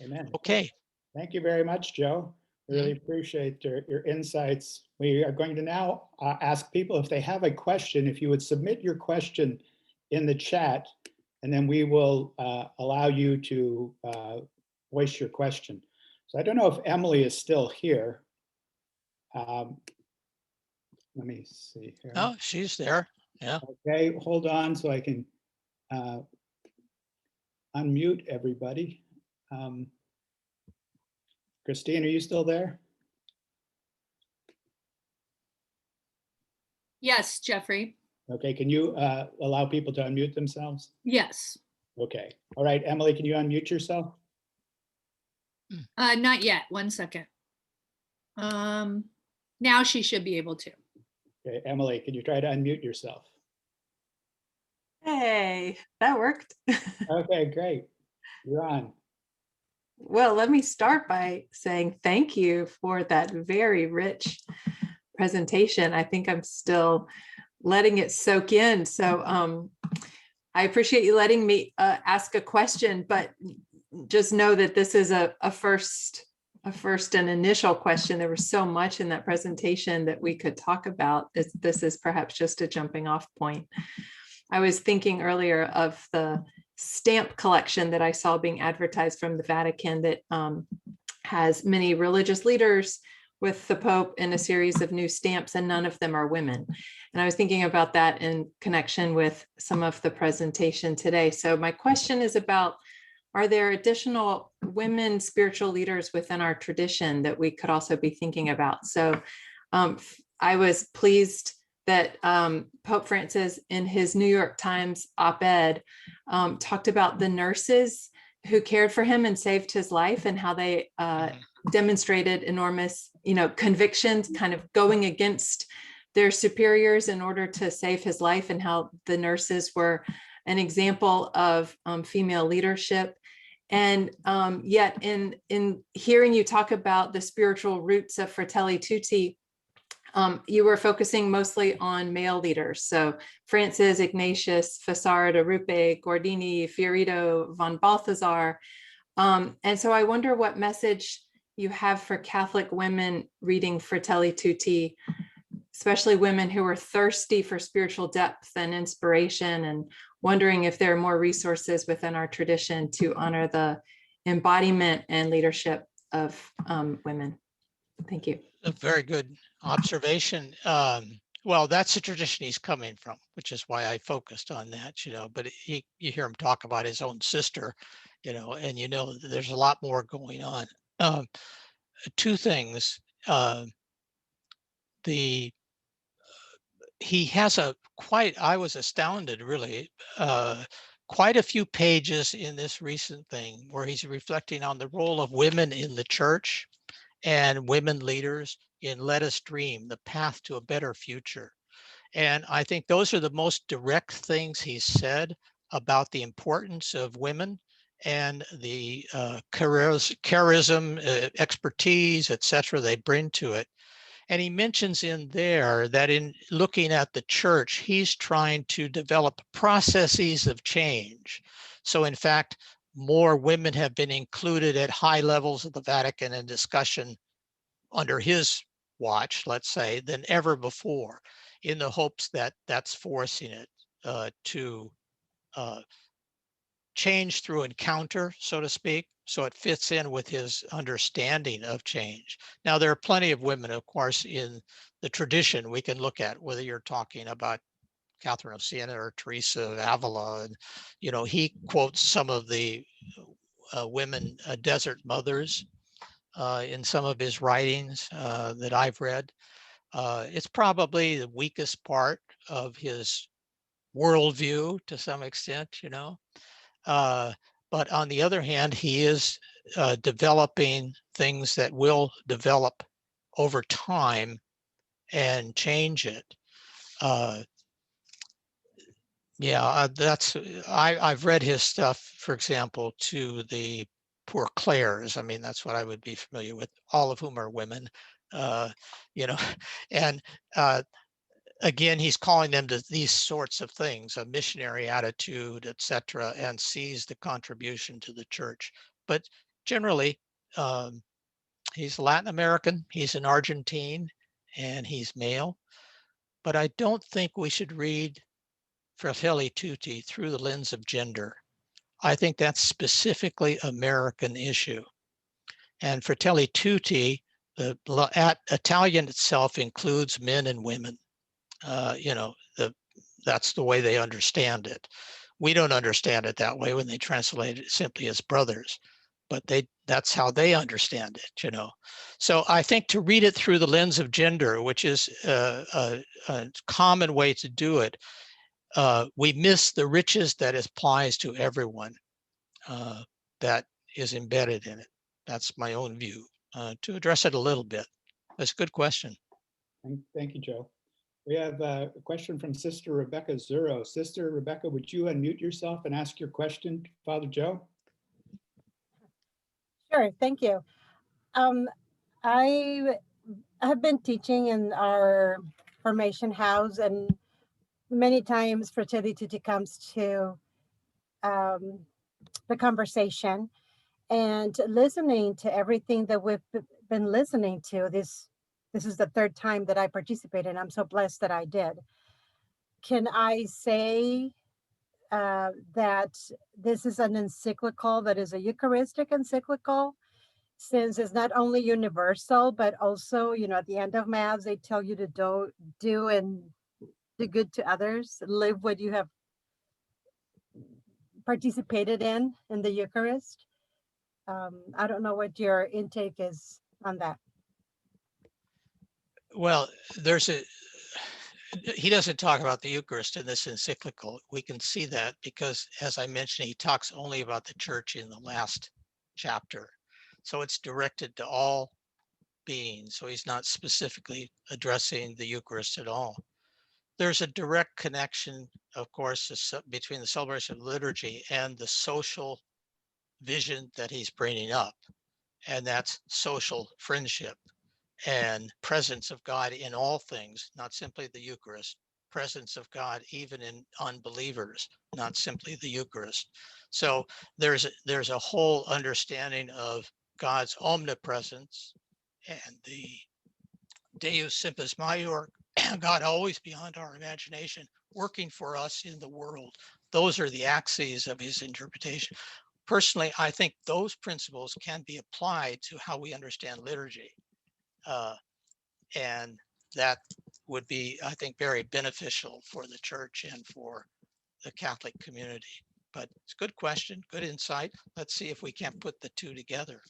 Amen. Okay. Thank you very much, Joe. Really appreciate your insights. We are going to now ask people if they have a question, if you would submit your question in the chat, and then we will allow you to voice your question. So I don't know if Emily is still here. Let me see here. Oh, she's there. Yeah. Okay, hold on so I can unmute everybody. Christine, are you still there? Yes, Jeffrey. Okay, can you allow people to unmute themselves? Yes. Okay, all right, Emily, can you unmute yourself? Not yet. 1 second. Now she should be able to. Okay, Emily, can you try to unmute yourself? Hey, that worked. Okay, great. You're on. Well, let me start by saying thank you for that very rich presentation. I think I'm still letting it soak in. So I appreciate you letting me ask a question, but just know that this is a first and initial question. There was so much in that presentation that we could talk about. This is perhaps just a jumping off point. I was thinking earlier of the stamp collection that I saw being advertised from the Vatican that has many religious leaders with the Pope in a series of new stamps, and none of them are women. And I was thinking about that in connection with some of the presentation today. So my question is about, are there additional women spiritual leaders within our tradition that we could also be thinking about? So I was pleased that Pope Francis in his New York Times op-ed talked about the nurses who cared for him and saved his life, and how they demonstrated enormous, convictions, kind of going against their superiors in order to save his life, and how the nurses were an example of female leadership. And yet in hearing you talk about the spiritual roots of Fratelli Tutti, you were focusing mostly on male leaders. So Francis, Ignatius, Fassard, Arupe, Gordini, Fiorito, von Balthasar. And so I wonder what message you have for Catholic women reading Fratelli Tutti, especially women who are thirsty for spiritual depth and inspiration, and wondering if there are more resources within our tradition to honor the embodiment and leadership of women. Thank you. A very good observation. Well, that's the tradition he's coming from, which is why I focused on that, but you hear him talk about his own sister, and there's a lot more going on. Two things. He has I was astounded really, quite a few pages in this recent thing where he's reflecting on the role of women in the church and women leaders in Let Us Dream, the path to a better future. And I think those are the most direct things he's said about the importance of women and the charism, expertise, etc. they bring to it. And he mentions in there that in looking at the church, he's trying to develop processes of change. So in fact, more women have been included at high levels of the Vatican in discussion under his watch, let's say, than ever before, in the hopes that that's forcing it to change through encounter, so to speak. So it fits in with his understanding of change. Now, there are plenty of women, of course, in the tradition we can look at, whether you're talking about Catherine of Siena or Teresa of Avila. And, he quotes some of the women desert mothers in some of his writings that I've read. It's probably the weakest part of his worldview to some extent, but on the other hand, he is developing things that will develop over time and change it. I've read his stuff, for example, to the Poor Clares. I mean, that's what I would be familiar with, all of whom are women, and again, he's calling them to these sorts of things, a missionary attitude, etc., and sees the contribution to the church. But generally, he's Latin American, he's an Argentine, and he's male. But I don't think we should read Fratelli Tutti through the lens of gender. I think that's specifically American issue. And Fratelli Tutti, the Italian itself includes men and women. That's the way they understand it. We don't understand it that way when they translate it simply as brothers, but that's how they understand it, So I think to read it through the lens of gender, which is a common way to do it, we miss the riches that applies to everyone that is embedded in it. That's my own view. To address it a little bit. That's a good question. Thank you, Joe. We have a question from Sister Rebecca Zuro. Sister Rebecca, would you unmute yourself and ask your question to Father Joe? Sure, thank you. I have been teaching in our formation house, and many times Fratelli Tutti comes to the conversation and listening to everything that we've been listening to. This is the third time that I participated, and I'm so blessed that I did. Can I say that this is an encyclical that is a Eucharistic encyclical, since it's not only universal, but also, at the end of Mass, they tell you to do and do good to others, live what you have participated in the Eucharist. I don't know what your intake is on that. Well, he doesn't talk about the Eucharist in this encyclical. We can see that because, as I mentioned, he talks only about the church in the last chapter. So it's directed to all beings. So he's not specifically addressing the Eucharist at all. There's a direct connection, of course, between the celebration of liturgy and the social vision that he's bringing up. And that's social friendship and presence of God in all things, not simply the Eucharist, presence of God even in unbelievers, not simply the Eucharist. So there's a whole understanding of God's omnipresence and the Deus Simpus Maior, God always beyond our imagination, working for us in the world. Those are the axes of his interpretation. Personally, I think those principles can be applied to how we understand liturgy. And that would be, I think, very beneficial for the church and for the Catholic community. But it's a good question, good insight. Let's see if we can't put the two together.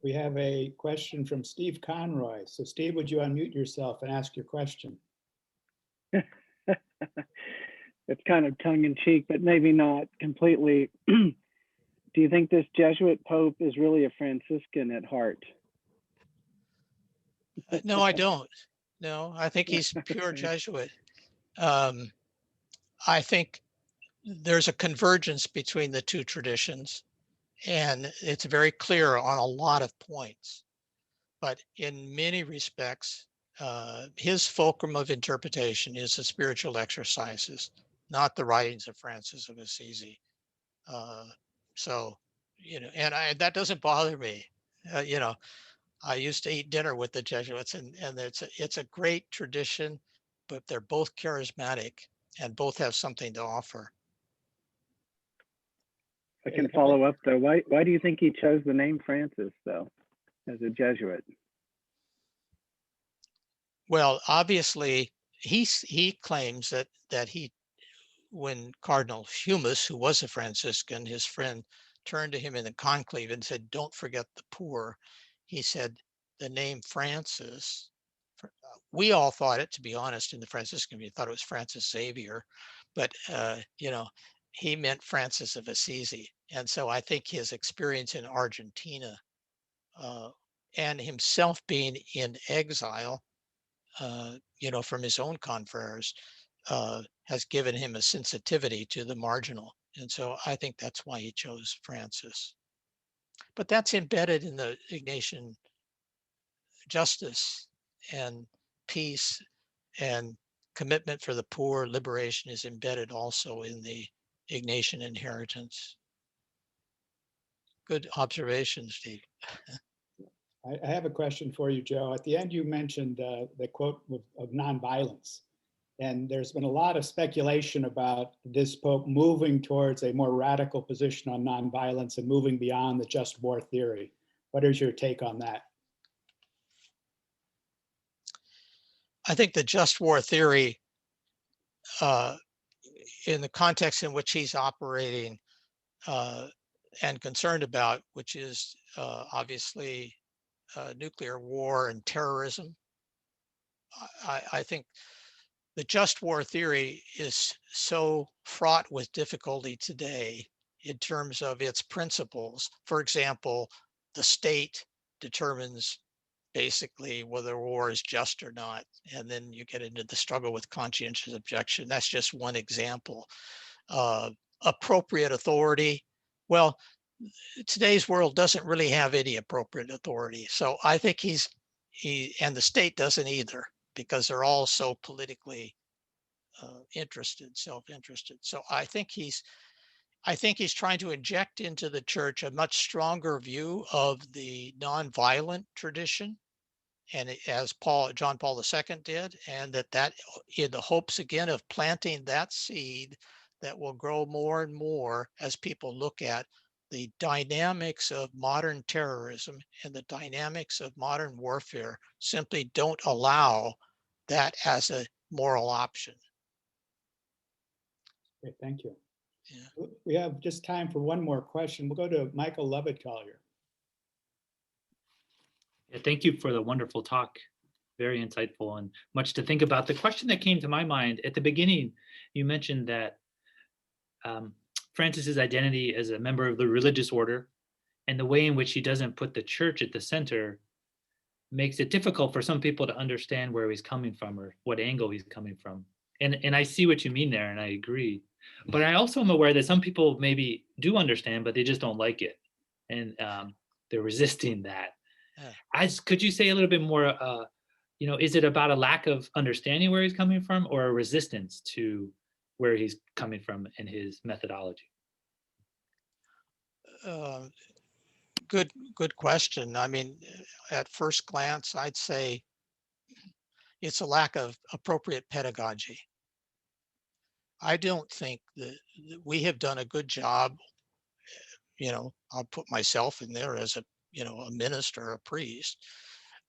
We have a question from Steve Conroy. So Steve, would you unmute yourself and ask your question? It's kind of tongue in cheek, but maybe not completely. Do you think this Jesuit Pope is really a Franciscan at heart? No, I don't. No, I think he's pure Jesuit. I think there's a convergence between the two traditions, and it's very clear on a lot of points. But in many respects, his fulcrum of interpretation is the spiritual exercises, not the writings of Francis of Assisi. So, and that doesn't bother me. I used to eat dinner with the Jesuits, and it's a great tradition, but they're both charismatic and both have something to offer. I can follow up though. Why do you think he chose the name Francis though, as a Jesuit? Well, obviously, he claims that when Cardinal Humus, who was a Franciscan, his friend, turned to him in the conclave and said, "Don't forget the poor," he said, the name Francis, we all thought it, to be honest, in the Franciscan community, thought it was Francis Xavier, but he meant Francis of Assisi. And so I think his experience in Argentina and himself being in exile, from his own confreres, has given him a sensitivity to the marginal. And so I think that's why he chose Francis. But that's embedded in the Ignatian justice and peace and commitment for the poor. Liberation is embedded also in the Ignatian Inheritance. Good observation, Steve. I have a question for you, Joe. At the end, you mentioned the quote of nonviolence. And there's been a lot of speculation about this Pope moving towards a more radical position on nonviolence and moving beyond the just war theory. What is your take on that? I think the just war theory, in the context in which he's operating and concerned about, which is obviously nuclear war and terrorism, I think the just war theory is so fraught with difficulty today in terms of its principles. For example, the state determines basically whether war is just or not. And then you get into the struggle with conscientious objection. That's just one example. Appropriate authority. Well, today's world doesn't really have any appropriate authority. So I think and the state doesn't either, because they're all so politically interested, self-interested. So I think he's I think he's trying to inject into the church a much stronger view of the nonviolent tradition, and as John Paul II did, and that in the hopes again of planting that seed that will grow more and more as people look at the dynamics of modern terrorism and the dynamics of modern warfare simply don't allow that as a moral option. Okay, thank you. Yeah. We have just time for one more question. We'll go to Michael Lovett-Collier. Yeah, thank you for the wonderful talk. Very insightful and much to think about. The question that came to my mind at the beginning, you mentioned that Francis's identity as a member of the religious order and the way in which he doesn't put the church at the center makes it difficult for some people to understand where he's coming from or what angle he's coming from. And I see what you mean there, and I agree. But I also am aware that some people maybe do understand, but they just don't like it. And they're resisting that. Yeah. Could you say a little bit more, is it about a lack of understanding where he's coming from or a resistance to where he's coming from in his methodology? Good question. I mean, at first glance, I'd say it's a lack of appropriate pedagogy. I don't think that we have done a good job. I'll put myself in there as a minister, a priest.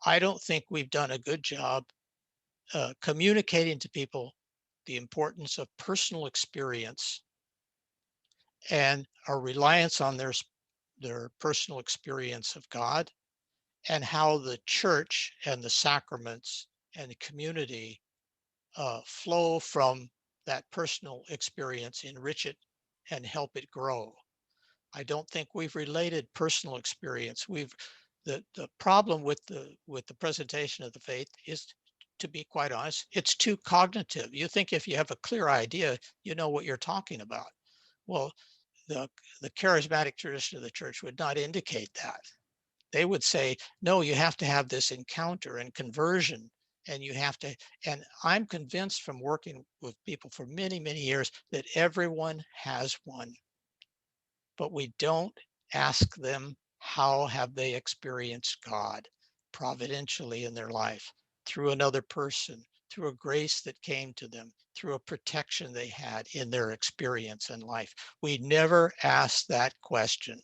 I don't think we've done a good job communicating to people the importance of personal experience and our reliance on their personal experience of God, and how the church and the sacraments and the community flow from that personal experience, enrich it, and help it grow. I don't think we've related personal experience. The problem with the presentation of the faith is, to be quite honest, it's too cognitive. You think if you have a clear idea, you know what you're talking about. Well, the charismatic tradition of the church would not indicate that. They would say, no, you have to have this encounter and conversion, and you have to, and I'm convinced from working with people for many, many years that everyone has one. But we don't ask them how have they experienced God providentially in their life, through another person, through a grace that came to them, through a protection they had in their experience in life. We never ask that question.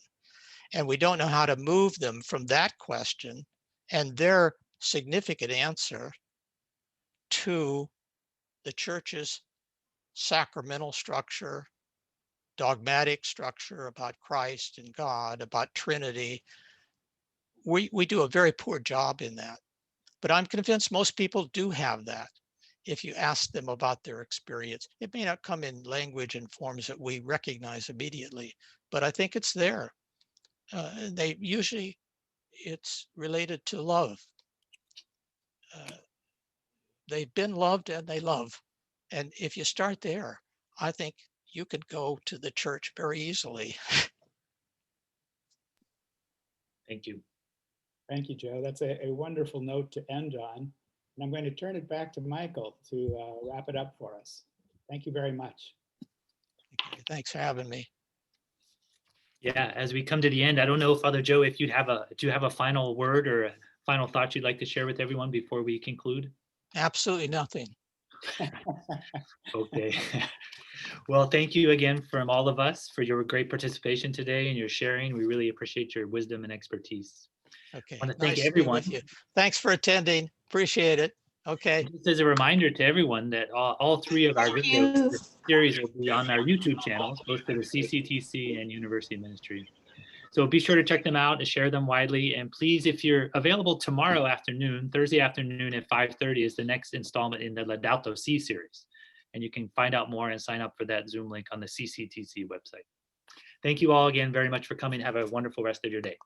And we don't know how to move them from that question and their significant answer to the church's sacramental structure, dogmatic structure about Christ and God, about Trinity. We do a very poor job in that. But I'm convinced most people do have that. If you ask them about their experience, it may not come in language and forms that we recognize immediately, but I think it's there. It's related to love. They've been loved and they love. And if you start there, I think you could go to the church very easily. Thank you. Thank you, Joe. That's a wonderful note to end on. And I'm going to turn it back to Michael to wrap it up for us. Thank you very much. Okay, thanks for having me. Yeah, as we come to the end, I don't know, Father Joe, if do you have a final word or a final thought you'd like to share with everyone before we conclude? Absolutely nothing. Okay. Well, thank you again from all of us for your great participation today and your sharing. We really appreciate your wisdom and expertise. Okay. I want to thank Nice to be everyone. with you. Thanks for attending. Appreciate it. Okay. Just as a reminder to everyone that all three of our videos, this series will be on our YouTube channels, both for the CCTC and University Ministry. So be sure to check them out and share them widely. And please, if you're available tomorrow afternoon, Thursday afternoon at 5:30 is the next installment in the Laudato Si series. And you can find out more and sign up for that Zoom link on the CCTC website. Thank you all again very much for coming. Have a wonderful rest of your day.